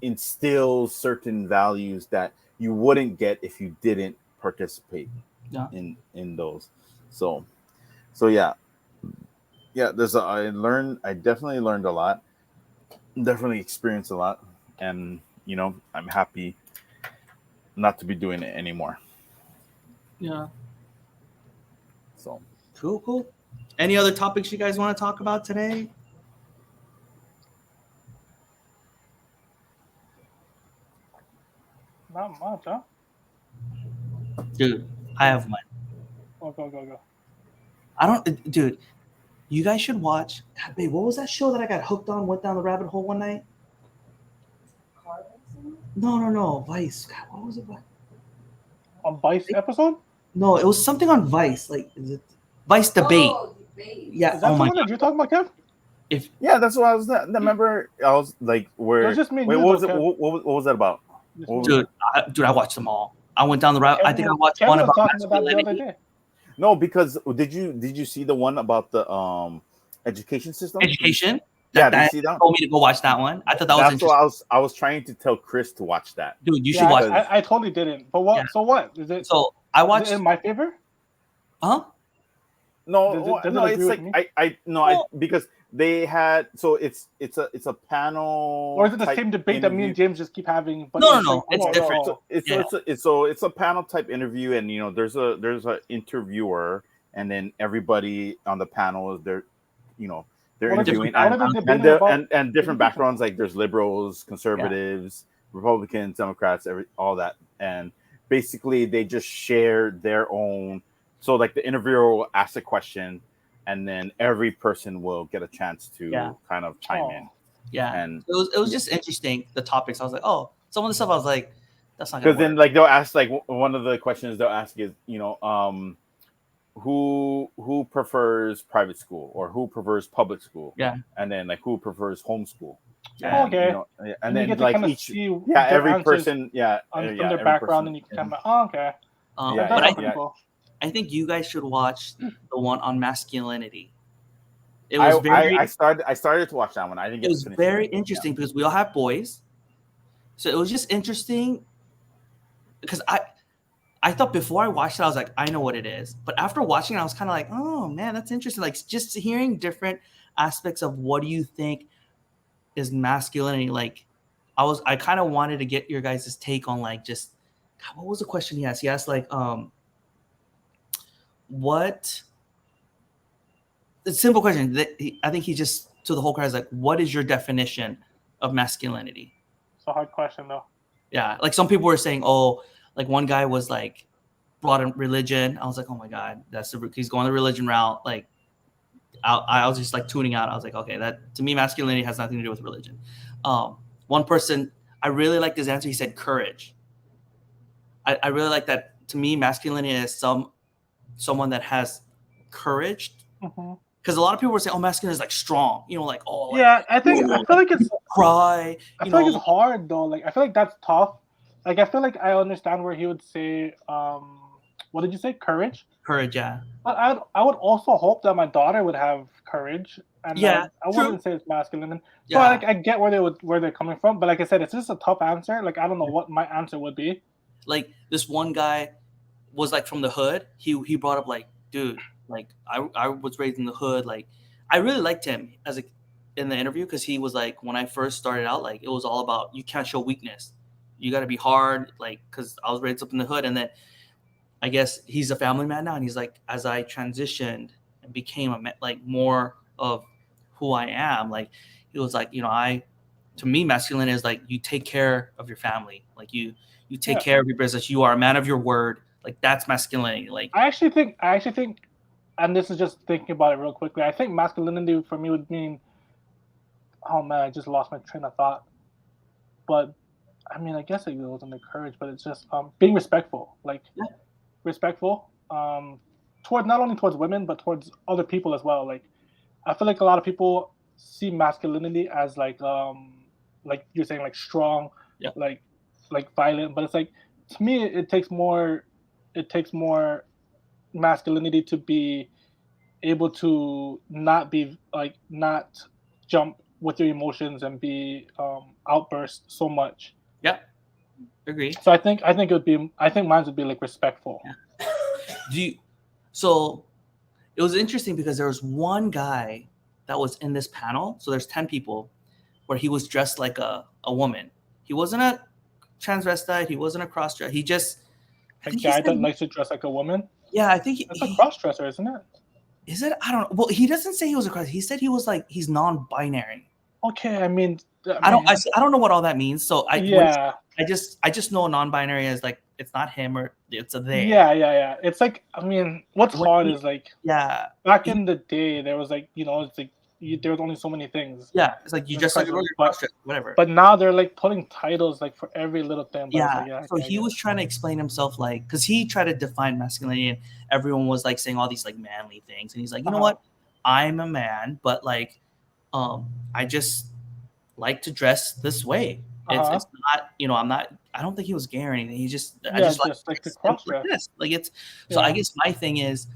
[SPEAKER 1] instills certain values that you wouldn't get if you didn't participate in those. So yeah. There's I definitely learned a lot, definitely experienced a lot, and I'm happy not to be doing it anymore.
[SPEAKER 2] Yeah.
[SPEAKER 1] So
[SPEAKER 2] cool. Any other topics you guys want to talk about today?
[SPEAKER 3] Not much, huh?
[SPEAKER 2] Dude, I have one.
[SPEAKER 3] Oh, go.
[SPEAKER 2] Dude, you guys should watch. God, babe, what was that show that I got hooked on, went down the rabbit hole one night? No, Vice. God, what was it?
[SPEAKER 3] On Vice episode?
[SPEAKER 2] No, it was something on Vice. Like, is it Vice Debate?
[SPEAKER 4] Oh, Debate.
[SPEAKER 2] Yeah.
[SPEAKER 3] Is that the one that you're talking about, Kev?
[SPEAKER 1] That's what I was. Remember, I was like, where?
[SPEAKER 3] It was just me.
[SPEAKER 1] Wait, what was it? What was that about?
[SPEAKER 2] Dude, I watched them all. I went down the rabbit. I think I watched one about
[SPEAKER 3] talking about the other day.
[SPEAKER 1] No, because did you see the one about the education system?
[SPEAKER 2] Education.
[SPEAKER 1] Yeah, did you see that?
[SPEAKER 2] Told me to go watch that one. I thought that was interesting.
[SPEAKER 1] What I was trying to tell Chris to watch that.
[SPEAKER 2] Dude, you should watch.
[SPEAKER 3] I totally didn't. But what? Yeah. So what is it?
[SPEAKER 2] So I watched.
[SPEAKER 3] Is it in my favor?
[SPEAKER 2] Huh?
[SPEAKER 1] No, it's like because they had it's a panel.
[SPEAKER 3] Or is it the same debate that me and James just keep having? But
[SPEAKER 2] no, it's different.
[SPEAKER 1] It's a panel type interview, and there's a interviewer, and then everybody on the panel is there, they're
[SPEAKER 3] What are they-
[SPEAKER 1] interviewing
[SPEAKER 3] what are they debating about
[SPEAKER 1] and different
[SPEAKER 3] education?
[SPEAKER 1] backgrounds. Like there's liberals, conservatives, Republicans, Democrats, all that, and basically they just share their own. So like the interviewer will ask a question, and then every person will get a chance to kind of chime in.
[SPEAKER 2] Yeah,
[SPEAKER 1] and
[SPEAKER 2] it was just interesting, the topics. I was like, oh, some of the stuff I was like, that's not
[SPEAKER 1] because
[SPEAKER 2] gonna
[SPEAKER 1] then
[SPEAKER 2] work.
[SPEAKER 1] like they'll ask, like one of the questions they'll ask is, who prefers private school or who prefers public school,
[SPEAKER 2] Yeah,
[SPEAKER 1] and then like who prefers homeschool.
[SPEAKER 2] yeah,
[SPEAKER 1] And
[SPEAKER 3] Okay.
[SPEAKER 1] and
[SPEAKER 3] And you
[SPEAKER 1] then
[SPEAKER 3] get to
[SPEAKER 1] like
[SPEAKER 3] kind of
[SPEAKER 1] each
[SPEAKER 3] see
[SPEAKER 1] yeah
[SPEAKER 3] their
[SPEAKER 1] every
[SPEAKER 3] answers
[SPEAKER 1] person
[SPEAKER 3] from their
[SPEAKER 1] every
[SPEAKER 3] background,
[SPEAKER 1] person.
[SPEAKER 3] and you can kind of okay.
[SPEAKER 2] but
[SPEAKER 3] That's
[SPEAKER 2] I,
[SPEAKER 3] pretty cool.
[SPEAKER 2] I think you guys should watch the one on masculinity. It was
[SPEAKER 1] I started to watch that one. I didn't
[SPEAKER 2] it
[SPEAKER 1] get
[SPEAKER 2] was
[SPEAKER 1] to finish
[SPEAKER 2] very
[SPEAKER 1] it.
[SPEAKER 2] interesting because we all have boys, so it was just interesting because I thought before I watched it, I was like, I know what it is. But after watching it, I was kind of like, oh man, that's interesting. Like just hearing different aspects of what do you think is masculinity. Like I kind of wanted to get your guys' take on like just what was the question he asked? He asked like what the simple question that I think he just to the whole crowd is like, what is your definition of masculinity?
[SPEAKER 3] It's a hard question though.
[SPEAKER 2] Yeah, like some people were saying, oh, like one guy was like brought in religion. I was like, oh my god, he's going the religion route. Like, I was just like tuning out. I was like, okay, that to me, masculinity has nothing to do with religion. One person, I really liked his answer. He said courage. I really like that. To me, masculinity is someone that has courage. Because a lot of people were saying, oh, masculine is like strong. You know, like oh,
[SPEAKER 3] yeah.
[SPEAKER 2] Like,
[SPEAKER 3] I feel like it's
[SPEAKER 2] cry.
[SPEAKER 3] I feel like it's hard though. Like I feel like that's tough. Like I feel like I understand where he would say, what did you say? Courage.
[SPEAKER 2] Courage, yeah.
[SPEAKER 3] But I would also hope that my daughter would have courage, and
[SPEAKER 2] Yeah,
[SPEAKER 3] I wouldn't say it's masculine. So
[SPEAKER 2] Yeah.
[SPEAKER 3] I get where they're coming from, but like I said, it's just a tough answer. Like I don't know what my answer would be.
[SPEAKER 2] Like this one guy was like from the hood. He brought up like, dude, like I was raised in the hood. Like I really liked him in the interview because he was like, when I first started out, like it was all about you can't show weakness. You got to be hard, like because I was raised up in the hood, and then I guess he's a family man now, and he's like, as I transitioned and became like more of who I am, like he was like, to me, masculine is like you take care of your family, like you take care of your business. You are a man of your word. Like that's masculinity. Like
[SPEAKER 3] I actually think, and this is just thinking about it real quickly. I think masculinity for me would mean, oh man, I just lost my train of thought. But I mean, I guess it goes under courage, but it's just being respectful, respectful toward not only towards women but towards other people as well. Like I feel like a lot of people see masculinity as like you're saying, like strong, like violent, but it's like to me it takes more masculinity to be able to not jump with your emotions and be outburst so much.
[SPEAKER 2] Yeah, agree.
[SPEAKER 3] So I think it would be, I think mine would be like respectful.
[SPEAKER 2] So it was interesting because there was one guy that was in this panel. So there's 10 people where he was dressed like a woman. He wasn't a transvestite. He wasn't a cross-dresser. He just
[SPEAKER 3] a guy that likes to dress like a woman.
[SPEAKER 2] Yeah, I think
[SPEAKER 3] that's a cross-dresser, isn't it?
[SPEAKER 2] Is it? I don't know. Well, he doesn't say he was a cross. He said he was like he's non-binary.
[SPEAKER 3] Okay, I mean,
[SPEAKER 2] I don't know what all that means. So I just know a non-binary is like it's not him or it's a they.
[SPEAKER 3] Yeah. It's like, I mean, what's hard is like back in the day there was like, it's like there was only so many things.
[SPEAKER 2] Yeah, it's like you dress like a cross-dresser, whatever.
[SPEAKER 3] But now they're like putting titles like for every little thing.
[SPEAKER 2] So he was trying to explain himself, like, because he tried to define masculinity, and everyone was like saying all these like manly things, and he's like, you know what, I'm a man, but like, I just like to dress this way. It's not, I'm not. I don't think he was gay or anything. He just, I just like
[SPEAKER 3] the cross-dress.
[SPEAKER 2] Like it's. So I guess my thing is,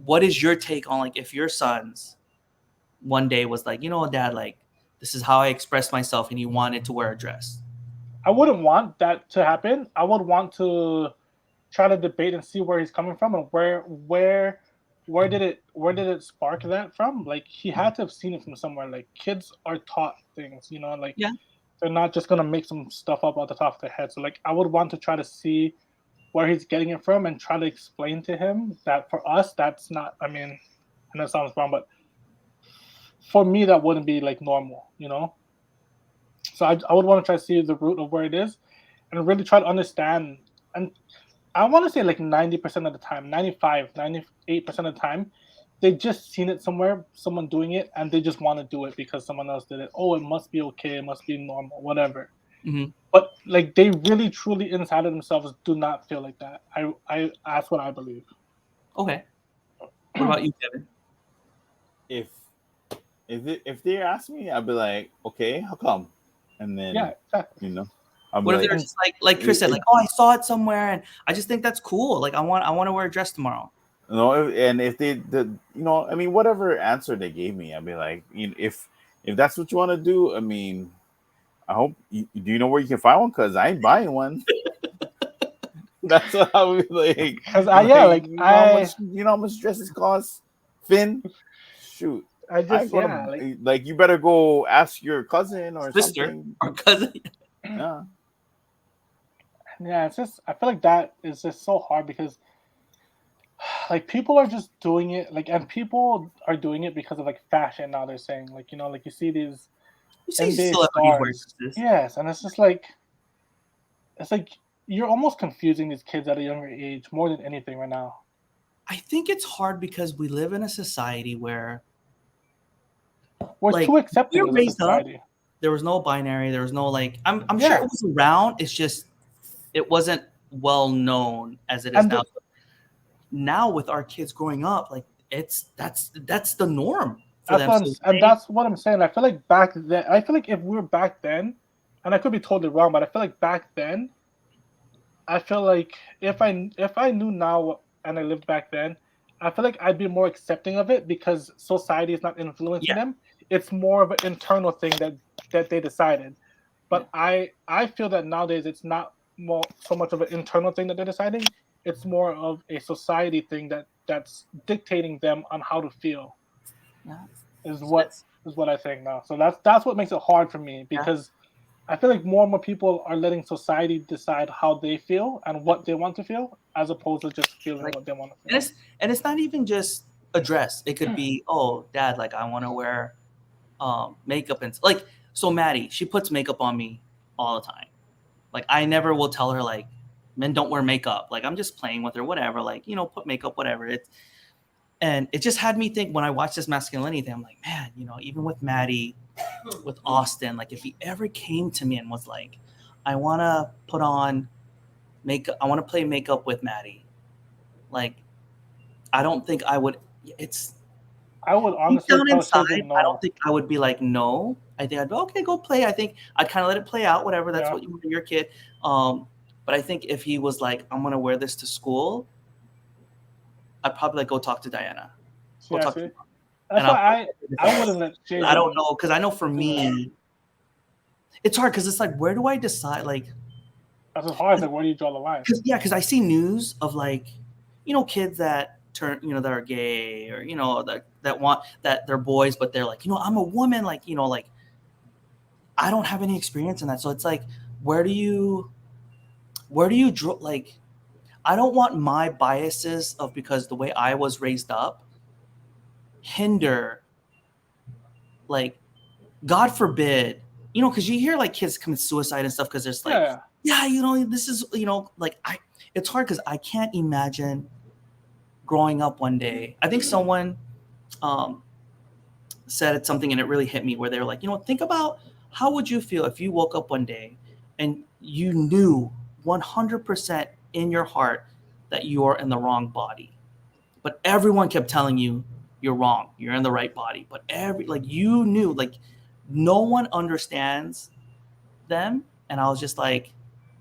[SPEAKER 2] what is your take on like if your sons one day was like, Dad, like this is how I express myself, and he wanted to wear a dress?
[SPEAKER 3] I wouldn't want that to happen. I would want to try to debate and see where he's coming from and where did it spark that from? Like he had to have seen it from somewhere. Like kids are taught things, like they're not just gonna make some stuff up out the top of their head. So like I would want to try to see where he's getting it from and try to explain to him that for us that's not, I mean, and that sounds wrong, but for me, that wouldn't be like normal, So I would want to try to see the root of where it is, and really try to understand. And I want to say like 90% of the time, 95, 98% of the time, they just seen it somewhere, someone doing it, and they just want to do it because someone else did it. Oh, it must be okay, it must be normal, whatever.
[SPEAKER 2] Mhm.
[SPEAKER 3] But like they really, truly inside of themselves do not feel like that. I that's what I believe.
[SPEAKER 2] Okay. What about you, Kevin?
[SPEAKER 1] If if they ask me, I'd be like, okay, how come? And
[SPEAKER 3] Yeah,
[SPEAKER 1] then
[SPEAKER 3] exactly.
[SPEAKER 1] I'll be
[SPEAKER 2] What if
[SPEAKER 1] like,
[SPEAKER 2] they're just like Chris said,
[SPEAKER 1] it,
[SPEAKER 2] like, oh, I saw it somewhere, and I just think that's cool. Like, I want to wear a dress tomorrow.
[SPEAKER 1] and if I mean, whatever answer they gave me, I'd be like, if that's what you want to do, I mean, I hope do you know where you can find one? Because I ain't buying one. That's what I would be like.
[SPEAKER 3] Because
[SPEAKER 1] Like,
[SPEAKER 3] I
[SPEAKER 1] you know how much dresses cost, Finn? Shoot, I
[SPEAKER 3] just
[SPEAKER 1] go
[SPEAKER 3] yeah
[SPEAKER 1] to like you better go ask your cousin or
[SPEAKER 2] Sister
[SPEAKER 1] something.
[SPEAKER 2] or cousin.
[SPEAKER 1] Yeah,
[SPEAKER 3] yeah it's just I feel like that is just so hard because like people are just doing it like and people are doing it because of like fashion now they're saying like like you see these
[SPEAKER 2] You see
[SPEAKER 3] NBA
[SPEAKER 2] celebrities wear
[SPEAKER 3] stars.
[SPEAKER 2] dresses.
[SPEAKER 3] Yes, and it's like you're almost confusing these kids at a younger age more than anything right now.
[SPEAKER 2] I think it's hard because we live in a society where,
[SPEAKER 3] We're
[SPEAKER 2] like,
[SPEAKER 3] too
[SPEAKER 2] we
[SPEAKER 3] accepting
[SPEAKER 2] were
[SPEAKER 3] as a
[SPEAKER 2] raised up.
[SPEAKER 3] society.
[SPEAKER 2] There was no binary. There was no like. I'm sure
[SPEAKER 3] Yeah.
[SPEAKER 2] it was around. It's just it wasn't well known as it is
[SPEAKER 3] And
[SPEAKER 2] now. Now with our kids growing up, like that's the norm for them. So
[SPEAKER 3] that's what I'm saying. I feel like back then I feel like if we were back then, and I could be totally wrong, but I feel like back then, I feel like if I knew now and I lived back then, I feel like I'd be more accepting of it because society is not influencing
[SPEAKER 2] yeah,
[SPEAKER 3] them. It's more of an internal thing that they decided. But I feel that nowadays it's not more so much of an internal thing that they're deciding. It's more of a society thing that's dictating them on how to feel
[SPEAKER 2] yeah,
[SPEAKER 3] is what
[SPEAKER 2] it's,
[SPEAKER 3] is what I think now. So that's what makes it hard for me
[SPEAKER 2] yeah.
[SPEAKER 3] because I feel like more and more people are letting society decide how they feel and what they want to feel, as opposed to just feeling
[SPEAKER 2] Like,
[SPEAKER 3] what they want to
[SPEAKER 2] and
[SPEAKER 3] feel.
[SPEAKER 2] it's not even just a dress. It could be, oh, dad, like I want to wear makeup and like. So Maddie, she puts makeup on me all the time. Like I never will tell her like, men don't wear makeup. Like I'm just playing with her, whatever. Like put makeup, whatever. And it just had me think when I watched this masculinity thing. I'm like, man, even with Maddie, with Austin, like if he ever came to me and was like, I want to put on makeup, I want to play makeup with Maddie. Like I don't think I would. It's
[SPEAKER 3] I would
[SPEAKER 2] deep
[SPEAKER 3] honestly
[SPEAKER 2] down
[SPEAKER 3] tell
[SPEAKER 2] inside.
[SPEAKER 3] children
[SPEAKER 2] I don't
[SPEAKER 3] no.
[SPEAKER 2] think I would be like no. I think I'd be okay. Go play. I think I'd kind of let it play out. Whatever. That's
[SPEAKER 3] Yeah.
[SPEAKER 2] what you want your kid. But I think if he was like, I'm gonna wear this to school, I'd probably like go talk to Diana. Go
[SPEAKER 3] See, I
[SPEAKER 2] talk to
[SPEAKER 3] see.
[SPEAKER 2] her.
[SPEAKER 3] That's
[SPEAKER 2] And I'll.
[SPEAKER 3] why I wouldn't let
[SPEAKER 2] I don't
[SPEAKER 3] Jaden
[SPEAKER 2] know because I know for
[SPEAKER 3] do that.
[SPEAKER 2] me, it's hard because it's like where do I decide like
[SPEAKER 3] That's as hard as like where do you draw the line?
[SPEAKER 2] because I see news of like kids that turn that are gay or that want that they're boys but they're like I'm a woman like like I don't have any experience in that, so it's like where do you draw like I don't want my biases of because the way I was raised up hinder like God forbid because you hear like kids commit suicide and stuff because there's like
[SPEAKER 3] Yeah.
[SPEAKER 2] this is like it's hard because I can't imagine growing up one day. I think someone um, said something and it really hit me where they were like, think about how would you feel if you woke up one day and you knew 100% in your heart that you are in the wrong body, but everyone kept telling you you're wrong, you're in the right body, but you knew like no one understands them, and I was just like,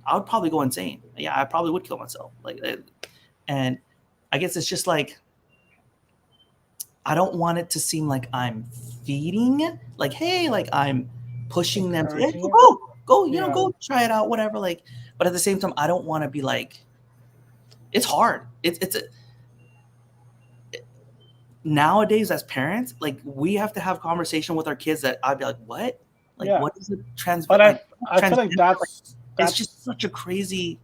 [SPEAKER 2] I would probably go insane. Yeah, I probably would kill myself. And I guess it's just like I don't want it to seem like I'm feeding it, like hey, like I'm pushing them to hey,
[SPEAKER 3] Encouraging it.
[SPEAKER 2] go,
[SPEAKER 3] Yeah.
[SPEAKER 2] go try it out, whatever. Like, but at the same time, I don't want to be like. It's hard. Nowadays as parents, like we have to have conversation with our kids that I'd be like, what? Like,
[SPEAKER 3] Yeah.
[SPEAKER 2] what is it trans?
[SPEAKER 3] But
[SPEAKER 2] Like,
[SPEAKER 3] I feel like
[SPEAKER 2] transgender? Like, it's
[SPEAKER 3] that's
[SPEAKER 2] just such a crazy.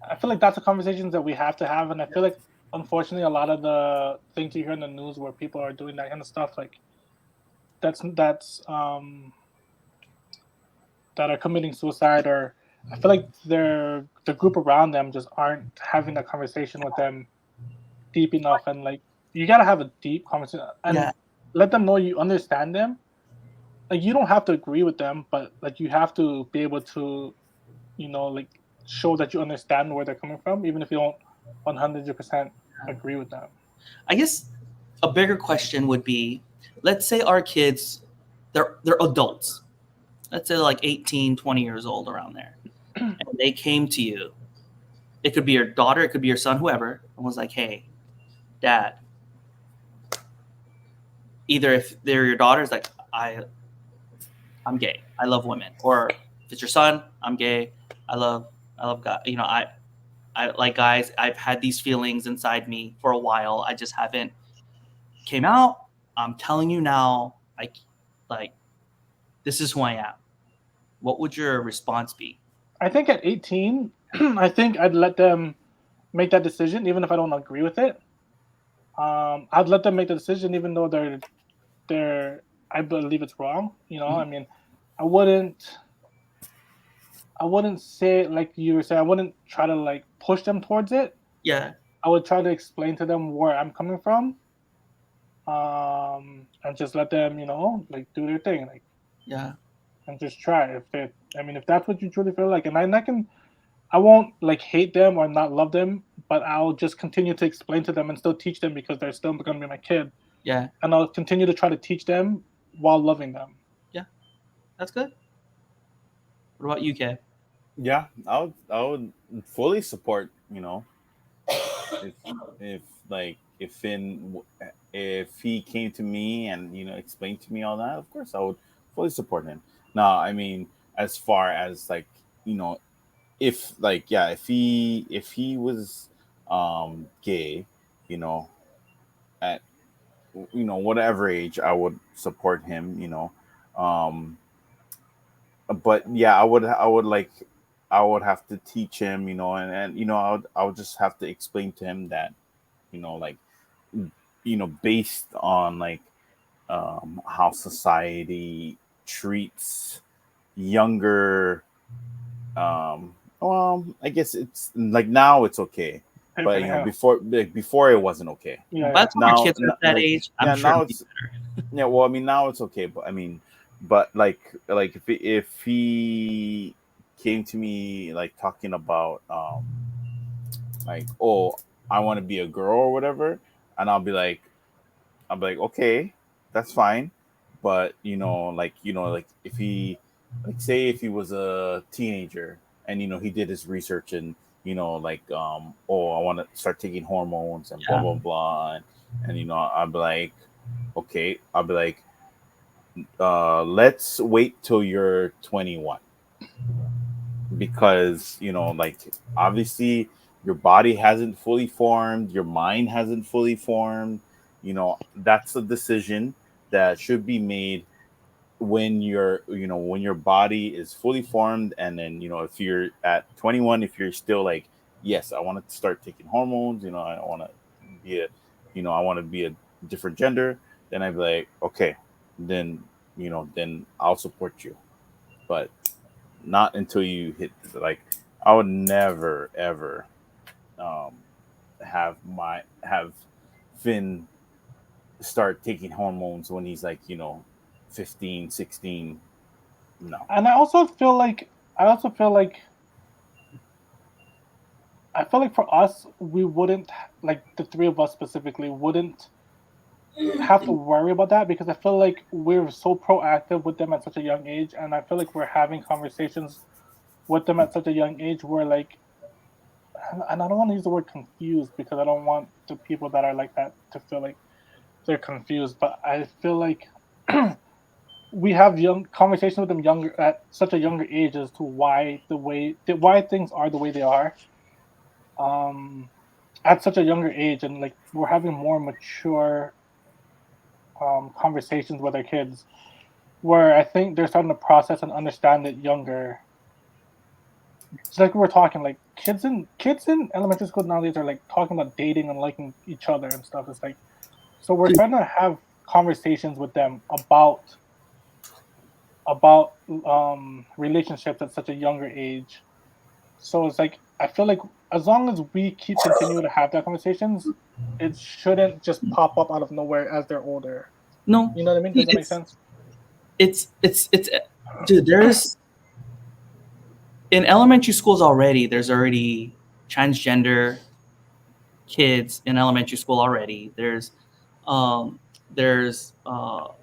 [SPEAKER 3] I feel like that's the conversations that we have to have, and I feel like unfortunately a lot of the things you hear in the news where people are doing that kind of stuff, like that are committing suicide, or I feel like the group around them just aren't having that conversation with them deep enough, and like you gotta have a deep conversation
[SPEAKER 2] Yeah.
[SPEAKER 3] and let them know you understand them. Like you don't have to agree with them, but like you have to be able to, like show that you understand where they're coming from, even if you don't 100% agree with them.
[SPEAKER 2] I guess a bigger question would be, let's say our kids, they're adults. Let's say like 18, 20 years old, around there. And they came to you. It could be your daughter, it could be your son, whoever, and was like, hey, dad. Either if they're your daughters, like, I'm gay. I love women. Or if it's your son, I'm gay. I love God. I like guys. I've had these feelings inside me for a while. I just haven't came out. I'm telling you now, like this is who I am. What would your response be?
[SPEAKER 3] I think at 18, I think I'd let them make that decision, even if I don't agree with it. I'd let them make the decision, even though they're I believe it's wrong. I mean, I wouldn't I wouldn't say like you were saying. I wouldn't try to like push them towards it.
[SPEAKER 2] Yeah,
[SPEAKER 3] I would try to explain to them where I'm coming from, and just let them, like do their thing, like,
[SPEAKER 2] yeah,
[SPEAKER 3] and just try. If that's what you truly feel like, and I won't like hate them or not love them, but I'll just continue to explain to them and still teach them because they're still going to be my kid,
[SPEAKER 2] yeah,
[SPEAKER 3] and I'll continue to try to teach them while loving them.
[SPEAKER 2] yeah. That's good. What about you, Kev?
[SPEAKER 1] Yeah, I would fully support. If if like if Finn if he came to me and explained to me all that, of course I would fully support him. Now, I mean, as far as like you know, if like yeah, if he was gay, you know, at whatever age, I would support him. Um, but yeah, I would have to teach him, and I would just have to explain to him that like based on like how society treats younger I guess it's like now it's okay, but
[SPEAKER 3] Yeah,
[SPEAKER 1] before it wasn't okay.
[SPEAKER 3] yeah,
[SPEAKER 2] By
[SPEAKER 3] yeah.
[SPEAKER 2] the time our
[SPEAKER 1] Now
[SPEAKER 2] kids are at that
[SPEAKER 1] like
[SPEAKER 2] age, I'm
[SPEAKER 1] yeah,
[SPEAKER 2] sure
[SPEAKER 1] now
[SPEAKER 2] it'll be
[SPEAKER 1] it's
[SPEAKER 2] better.
[SPEAKER 1] yeah, well, I mean, now it's okay, but I mean, but like if he came to me like talking about like, oh, I want to be a girl or whatever, and I'll be like, okay, that's fine, but like if he like say if he was a teenager and he did his research and like oh, I want to start taking hormones and blah
[SPEAKER 2] Yeah,
[SPEAKER 1] blah blah, and I'll be like, okay, I'll be like, let's wait till you're 21, because like obviously your body hasn't fully formed, your mind hasn't fully formed. That's a decision that should be made when your body is fully formed. And then if you're at 21, if you're still like, yes, I want to start taking hormones, I want to be a I want to be a different gender, then I'd be like, okay, then I'll support you. But not until you hit, like, I would never ever um have Finn start taking hormones when he's like 15, 16. No.
[SPEAKER 3] And I feel like for us, we wouldn't, like the three of us specifically, wouldn't have to worry about that because I feel like we're so proactive with them at such a young age, and I feel like we're having conversations with them at such a young age where like, and I don't want to use the word confused because I don't want the people that are like that to feel like they're confused, but I feel like we have young conversations with them younger at such a younger age as to why things are the way they are. Um, at such a younger age, and like we're having more mature conversations with our kids where I think they're starting to process and understand it younger. It's like we were talking, like kids in elementary school nowadays are like talking about dating and liking each other and stuff. It's like, so we're
[SPEAKER 2] dude.
[SPEAKER 3] trying to have conversations with them about relationships at such a younger age. So it's like I feel like as long as we keep continuing to have that conversations, it shouldn't just pop up out of nowhere as they're older.
[SPEAKER 2] No,
[SPEAKER 3] You know what I mean? Does that make sense?
[SPEAKER 2] it's dude, there's in elementary schools already, there's already transgender kids in elementary school already. There's
[SPEAKER 3] But
[SPEAKER 2] people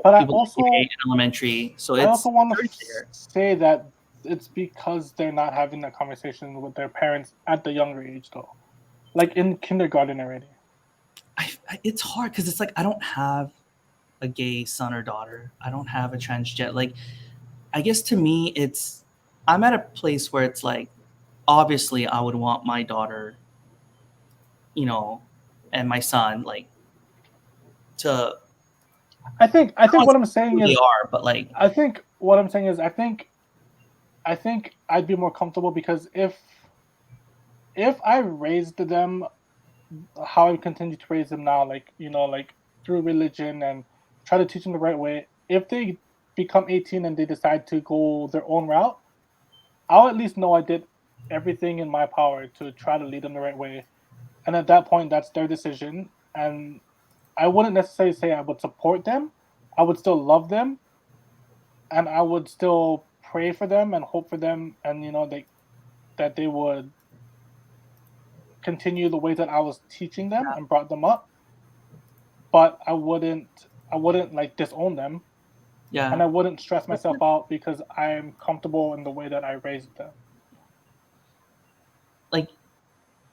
[SPEAKER 2] that are gay in elementary. So
[SPEAKER 3] I also
[SPEAKER 2] it's
[SPEAKER 3] want to
[SPEAKER 2] already there.
[SPEAKER 3] say that it's because they're not having that conversation with their parents at the younger age, though, like in kindergarten already.
[SPEAKER 2] It's hard because it's like I don't have a gay son or daughter. I don't have a transgender. Like, I guess to me, I'm at a place where it's like, obviously, I would want my daughter, and my son, like, to.
[SPEAKER 3] I think what I'm saying
[SPEAKER 2] Who they
[SPEAKER 3] is
[SPEAKER 2] are, but like,
[SPEAKER 3] I think what I'm saying is I think I'd be more comfortable because if I raised them how I continue to raise them now, like like through religion and try to teach them the right way. If they become 18 and they decide to go their own route, I'll at least know I did everything in my power to try to lead them the right way. And at that point, that's their decision. And I wouldn't necessarily say I would support them. I would still love them, and I would still pray for them and hope for them, and that they would continue the way that I was teaching them and brought them up. But I wouldn't like disown them,
[SPEAKER 2] yeah,
[SPEAKER 3] and I wouldn't stress myself out because I'm comfortable in the way that I raised them.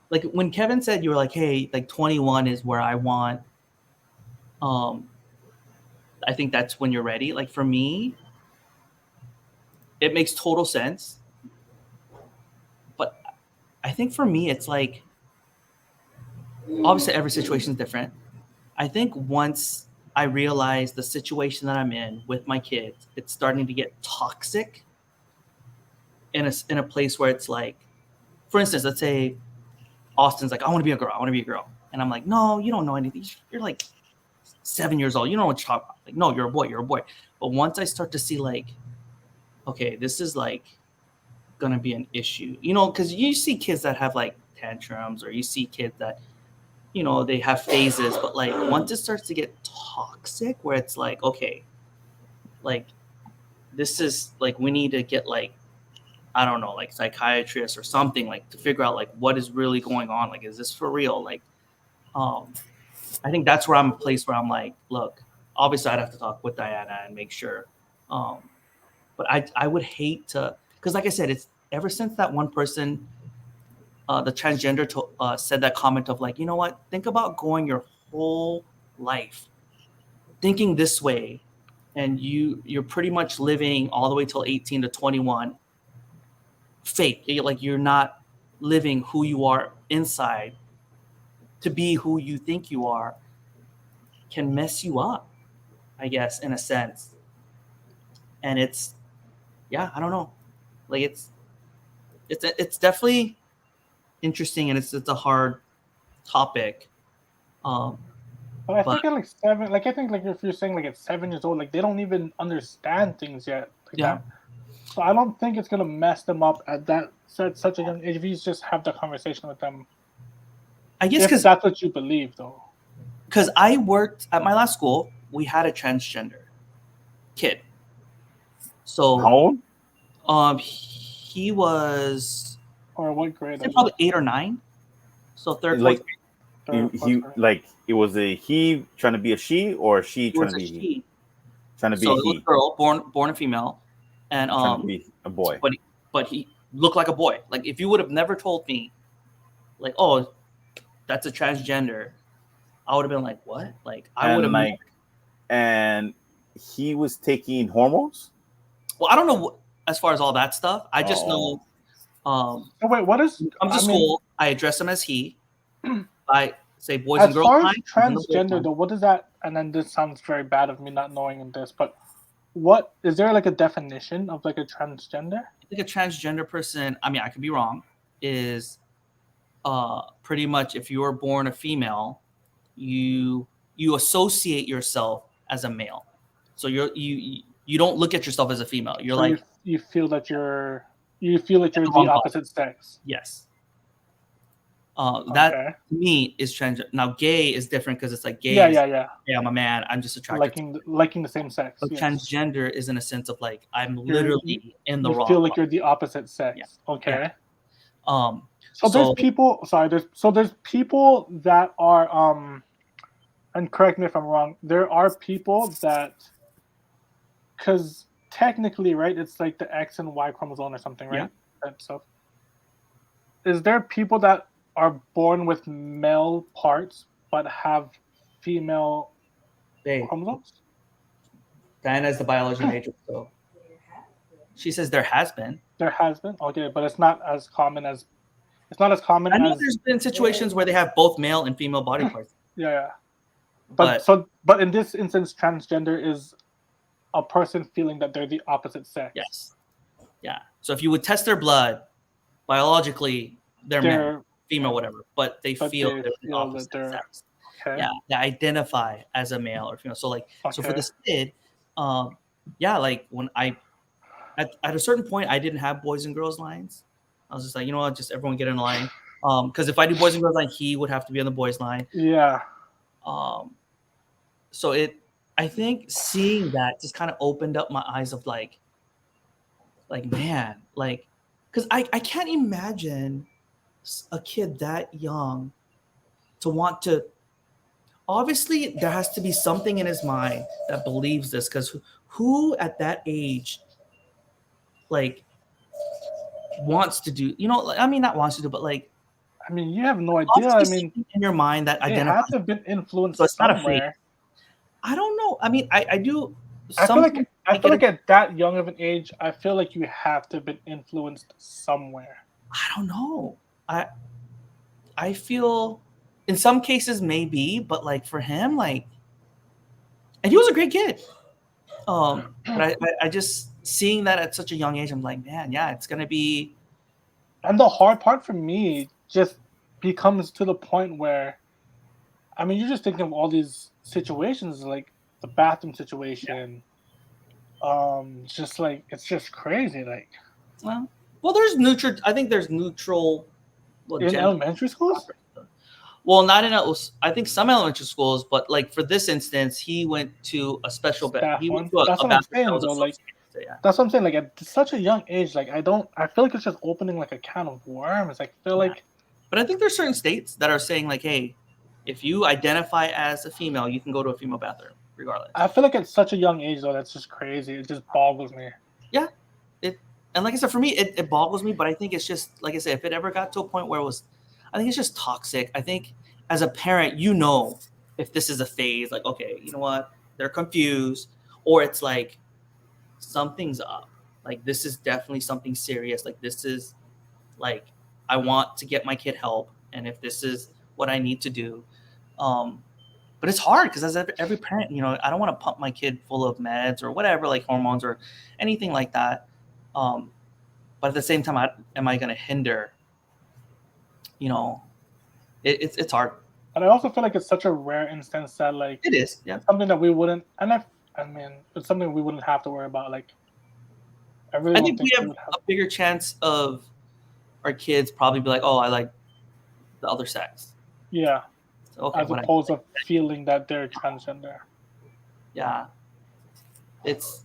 [SPEAKER 2] like when Kevin said you were like, hey, like 21 is where I want. I think that's when you're ready. Like for me, it makes total sense. But I think for me, it's like, obviously every situation is different. I think once I realize the situation that I'm in with my kids, it's starting to get toxic in a place where it's like, for instance, let's say Austin's like, I want to be a girl. I want to be a girl. And I'm like, no, you don't know anything. You're like 7 years old. You don't know what you're talking about. Like, no, you're a boy. You're a boy. But once I start to see like, okay, this is like going to be an issue, because you see kids that have like tantrums, or you see kids that, they have phases. But like once it starts to get toxic where it's like, okay, like this is like, we need to get like, I don't know, like psychiatrists or something, like to figure out like what is really going on. Like, is this for real? Like, I think that's where I'm a place where I'm like, look, obviously I'd have to talk with Diana and make sure. But I would hate to, because like I said, it's ever since that one person, the transgender said that comment of like, you know what, think about going your whole life thinking this way, and you're pretty much living all the way till 18 to 21 fake. Like you're not living who you are inside to be who you think you are, can mess you up, I guess, in a sense. And it's, yeah, I don't know. Like it's definitely interesting, and it's a hard topic.
[SPEAKER 3] But I
[SPEAKER 2] But
[SPEAKER 3] think at like 7, like I think like if you're saying like at 7 years old, like they don't even understand things yet like
[SPEAKER 2] yeah,
[SPEAKER 3] that. So I don't think it's gonna mess them up at such a young age if you just have the conversation with them.
[SPEAKER 2] I guess
[SPEAKER 3] If that's what you believe, though.
[SPEAKER 2] because I worked at my last school, we had a transgender kid. So
[SPEAKER 1] How old?
[SPEAKER 2] he was,
[SPEAKER 3] Or what grade?
[SPEAKER 2] I'd say probably 8 or 9. So third, fourth
[SPEAKER 1] Like
[SPEAKER 2] grade.
[SPEAKER 1] he like it was a he trying to be a she, or she
[SPEAKER 2] He
[SPEAKER 1] trying
[SPEAKER 2] was
[SPEAKER 1] to
[SPEAKER 2] a
[SPEAKER 1] be he?
[SPEAKER 2] she.
[SPEAKER 1] Trying to be
[SPEAKER 2] So
[SPEAKER 1] a
[SPEAKER 2] it was a
[SPEAKER 1] he,
[SPEAKER 2] girl, born a female, and
[SPEAKER 1] trying to be a boy.
[SPEAKER 2] but he looked like a boy. Like if you would have never told me, like, oh, that's a transgender, I would have been like, what? Like I would
[SPEAKER 1] And
[SPEAKER 2] have.
[SPEAKER 1] like and he was taking hormones.
[SPEAKER 2] Well, I don't know as far as all that stuff. I just
[SPEAKER 1] Oh,
[SPEAKER 2] know.
[SPEAKER 3] So wait, what is?
[SPEAKER 2] When he comes to
[SPEAKER 3] I mean,
[SPEAKER 2] school, I address him as he. I say boys and
[SPEAKER 3] as
[SPEAKER 2] girls
[SPEAKER 3] far as
[SPEAKER 2] line, he's in the boys
[SPEAKER 3] transgender
[SPEAKER 2] line.
[SPEAKER 3] though, what does that? And then this sounds very bad of me not knowing this, but what is there like a definition of like a transgender?
[SPEAKER 2] I think a transgender person, I mean, I could be wrong, is pretty much if you were born a female, you you associate yourself as a male. So you don't look at yourself as a female. You're
[SPEAKER 3] So
[SPEAKER 2] like
[SPEAKER 3] you feel that you're the
[SPEAKER 2] wrong
[SPEAKER 3] opposite sex.
[SPEAKER 2] yes. That
[SPEAKER 3] Okay.
[SPEAKER 2] to me is transgender. Now, gay is different because it's like gay.
[SPEAKER 3] Yeah.
[SPEAKER 2] Yeah, I'm a man. I'm just attracted to
[SPEAKER 3] Liking the same sex.
[SPEAKER 2] But
[SPEAKER 3] Yes.
[SPEAKER 2] transgender is in a sense of like I'm literally in the
[SPEAKER 3] You
[SPEAKER 2] wrong.
[SPEAKER 3] feel like you're the opposite sex.
[SPEAKER 2] Yeah.
[SPEAKER 3] Okay.
[SPEAKER 2] Yeah.
[SPEAKER 3] So there's people. Sorry. There's people that are and correct me if I'm wrong. There are people that, because technically, right, it's like the X and Y chromosome or something, right?
[SPEAKER 2] Yeah.
[SPEAKER 3] That stuff. Is there people that are born with male parts but have female chromosomes?
[SPEAKER 2] Diana is the biology major, so she says there has been.
[SPEAKER 3] There has been, okay, but it's not as common as. It's not as common
[SPEAKER 2] I know
[SPEAKER 3] as.
[SPEAKER 2] there's been situations where they have both male and female body parts.
[SPEAKER 3] Yeah. But in this instance, transgender is a person feeling that they're the opposite sex.
[SPEAKER 2] Yes. Yeah. So if you would test their blood, biologically they're male, female, whatever, but they feel they're the opposite sex.
[SPEAKER 3] Okay.
[SPEAKER 2] Yeah, they identify as a male or female. So like, so for this kid, yeah, like when at a certain point, I didn't have boys and girls lines. I was just like, you know what, just everyone get in line. Because if I do boys and girls line, he would have to be on the boys line.
[SPEAKER 3] Yeah.
[SPEAKER 2] So I think seeing that just kind of opened up my eyes of like man, like, because I can't imagine a kid that young to want to. Obviously, there has to be something in his mind that believes this, because who at that age, like, wants to do, you know, like, I mean, not wants to do, but like,
[SPEAKER 3] I mean, you have no idea. I mean,
[SPEAKER 2] in your mind that
[SPEAKER 3] they have to have been influenced
[SPEAKER 2] so it's
[SPEAKER 3] somewhere.
[SPEAKER 2] Not a fate. I don't know. I mean, I do.
[SPEAKER 3] I feel like at that young of an age, I feel like you have to have been influenced somewhere.
[SPEAKER 2] I don't know. I feel in some cases maybe, but like for him, like, and he was a great kid. But I just seeing that at such a young age, I'm like, man, yeah, it's gonna be.
[SPEAKER 3] And the hard part for me just becomes to the point where, I mean, you're just thinking of all these situations, like the bathroom situation. Just like it's just crazy. Like,
[SPEAKER 2] well, there's neutral. I think there's neutral.
[SPEAKER 3] In elementary schools.
[SPEAKER 2] Well, not in I think some elementary schools, but like for this instance, he went to a special
[SPEAKER 3] He went to that's what I'm saying though. Like, that's what I'm saying. Like at such a young age, like I feel like it's just opening like a can of worms. I feel like.
[SPEAKER 2] But I think there's certain states that are saying like, hey, if you identify as a female, you can go to a female bathroom regardless.
[SPEAKER 3] I feel like at such a young age though, that's just crazy. It just boggles me.
[SPEAKER 2] Yeah, and like I said, for me, it boggles me. But I think it's just like I said, if it ever got to a point where it was, I think it's just toxic. I think as a parent, you know, if this is a phase, like, okay, you know what, they're confused, or it's like something's up. Like this is definitely something serious. Like this is like I want to get my kid help, and if this is what I need to do. But it's hard because as every parent, you know, I don't want to pump my kid full of meds or whatever, like hormones or anything like that. But at the same time, am I going to hinder? You know, it's hard.
[SPEAKER 3] And I also feel like it's such a rare instance that like
[SPEAKER 2] it is, yeah,
[SPEAKER 3] something that we wouldn't. And I mean, it's something we wouldn't have to worry about. Like,
[SPEAKER 2] I think we have a bigger chance of our kids probably be like, oh, I like the other sex.
[SPEAKER 3] Yeah. So, okay, as opposed to feeling that they're transgender.
[SPEAKER 2] Yeah. It's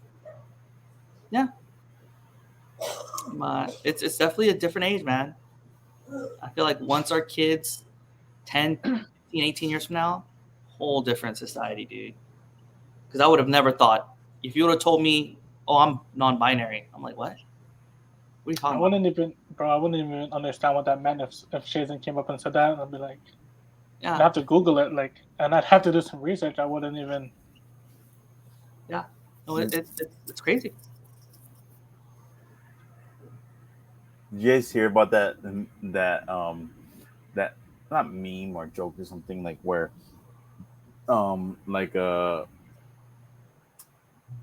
[SPEAKER 2] definitely a different age, man. I feel like once our kids 10, 15, 18 years from now, whole different society, dude. Because I would have never thought, if you would have told me, oh, I'm non-binary, I'm like, what? What are you talking about?
[SPEAKER 3] I wouldn't even understand what that meant if Shazen came up and said that. I'd be like, yeah. I'd have to Google it, like, and I'd have to do some research. I wouldn't even.
[SPEAKER 2] Yeah, no, it's crazy.
[SPEAKER 1] Did you guys hear about that not meme or joke or something, like where like a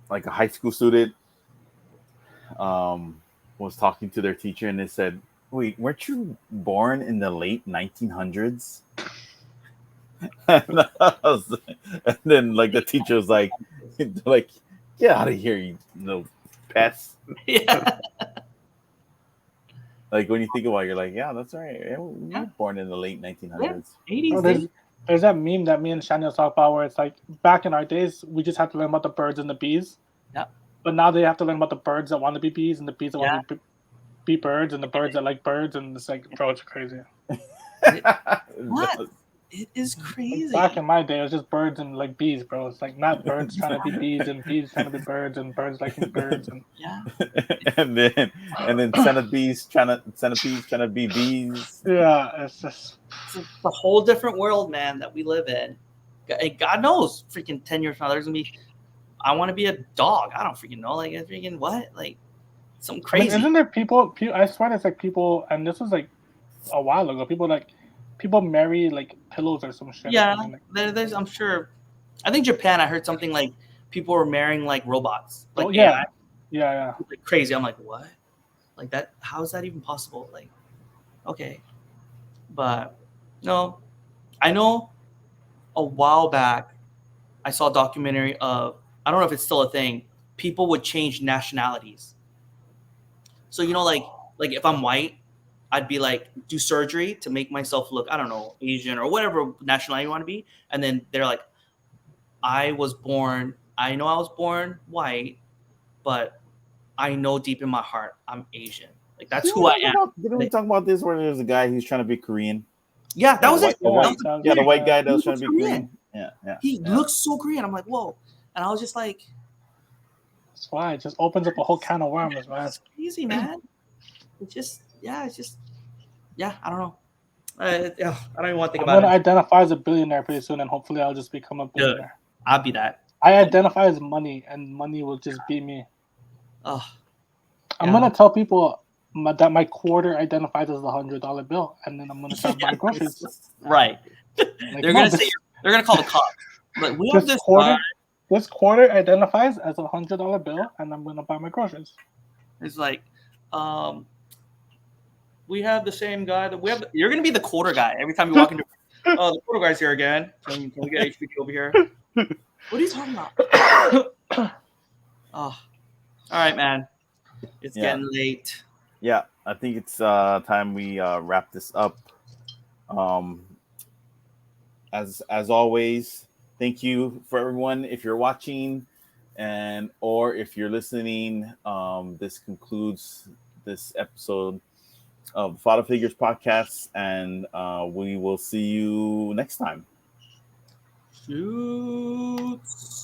[SPEAKER 1] high school student was talking to their teacher and they said, wait, weren't you born in the late 1900s? And then like the teacher was like, get out of here, you little pets.
[SPEAKER 2] Yeah.
[SPEAKER 1] Like when you think about it, you're like, yeah, that's right. Yeah, we
[SPEAKER 2] Yeah.
[SPEAKER 1] were born in the late
[SPEAKER 2] Yeah.
[SPEAKER 1] 1900s.
[SPEAKER 2] 80s,
[SPEAKER 3] Oh,
[SPEAKER 2] dude.
[SPEAKER 3] there's that meme that me and Shania talk about where it's like back in our days we just had to learn about the birds and the bees,
[SPEAKER 2] Yeah.
[SPEAKER 3] but now they have to learn about the birds that want to be bees and the bees that want
[SPEAKER 2] Yeah.
[SPEAKER 3] to be birds and the birds that like birds, and it's like, bro, it's crazy.
[SPEAKER 2] What? It is
[SPEAKER 3] Like back
[SPEAKER 2] crazy.
[SPEAKER 3] in my day, it was just birds and like bees, bro. It's like not birds trying to be bees and bees trying to be birds and birds liking birds and
[SPEAKER 2] Yeah.
[SPEAKER 1] and then centipedes trying to be bees.
[SPEAKER 3] yeah, it's just
[SPEAKER 2] It's a whole different world, man, that we live in. God knows, freaking 10 years from now, there's gonna be. I want to be a dog. I don't freaking know. Like, freaking what? Like, something
[SPEAKER 3] I mean,
[SPEAKER 2] crazy.
[SPEAKER 3] isn't there people? I swear, there's like people, and this was like a while ago. People marry like pillows or some shit or
[SPEAKER 2] Yeah,
[SPEAKER 3] something. Like,
[SPEAKER 2] there's. I'm sure. I think Japan. I heard something like people were marrying like robots, like
[SPEAKER 3] oh
[SPEAKER 2] AI,
[SPEAKER 3] yeah.
[SPEAKER 2] like crazy. I'm like, what? Like that? How is that even possible? Like, okay, but no, I know. A while back, I saw a documentary of. I don't know if it's still a thing. People would change nationalities. So like if I'm white, I'd be like do surgery to make myself look, I don't know, Asian or whatever nationality you want to be, and then they're like, I know I was born white, but I know deep in my heart I'm Asian. Like that's who I am.
[SPEAKER 1] Didn't we talk about this where there's a guy who's trying to be Korean?
[SPEAKER 2] Yeah, that
[SPEAKER 1] Like
[SPEAKER 2] was it.
[SPEAKER 1] the
[SPEAKER 3] Yeah,
[SPEAKER 1] white,
[SPEAKER 2] That was
[SPEAKER 1] yeah, the white guy that
[SPEAKER 2] he
[SPEAKER 1] was trying to
[SPEAKER 2] looks
[SPEAKER 1] be
[SPEAKER 2] Korean.
[SPEAKER 1] Korean. Yeah.
[SPEAKER 2] He looks so Korean. I'm like, whoa. And I was just like,
[SPEAKER 3] that's why it just opens up a whole can of worms, man.
[SPEAKER 2] that's crazy, man. It's just, I don't know. I don't even want to think
[SPEAKER 3] I'm
[SPEAKER 2] about
[SPEAKER 3] gonna
[SPEAKER 2] it.
[SPEAKER 3] identify as a billionaire pretty soon, and hopefully, I'll just become a
[SPEAKER 2] Dude,
[SPEAKER 3] billionaire.
[SPEAKER 2] I'll be that.
[SPEAKER 3] I identify as money, and money will just be me.
[SPEAKER 2] Oh,
[SPEAKER 3] I'm
[SPEAKER 2] yeah.
[SPEAKER 3] gonna tell people that my quarter identifies as the $100 bill, and then I'm gonna start buying groceries.
[SPEAKER 2] Right.
[SPEAKER 3] Like,
[SPEAKER 2] They're
[SPEAKER 3] no,
[SPEAKER 2] gonna say they're gonna call the cops. Like we have
[SPEAKER 3] this
[SPEAKER 2] this
[SPEAKER 3] quarter,
[SPEAKER 2] guy.
[SPEAKER 3] this quarter identifies as a $100 bill, and I'm gonna buy my groceries.
[SPEAKER 2] It's like, we have the same guy that we have. You're gonna be the quarter guy every time you walk into. Oh, the quarter guy's here again. Can we get HBT over here? What are you talking about? Oh, all right, man. It's getting late.
[SPEAKER 1] Yeah, I think it's time we wrap this up. Um, as always, thank you for everyone. If you're watching, and or if you're listening, this concludes this episode of Faddah Figures podcast, and we will see you next time.
[SPEAKER 2] Shoots.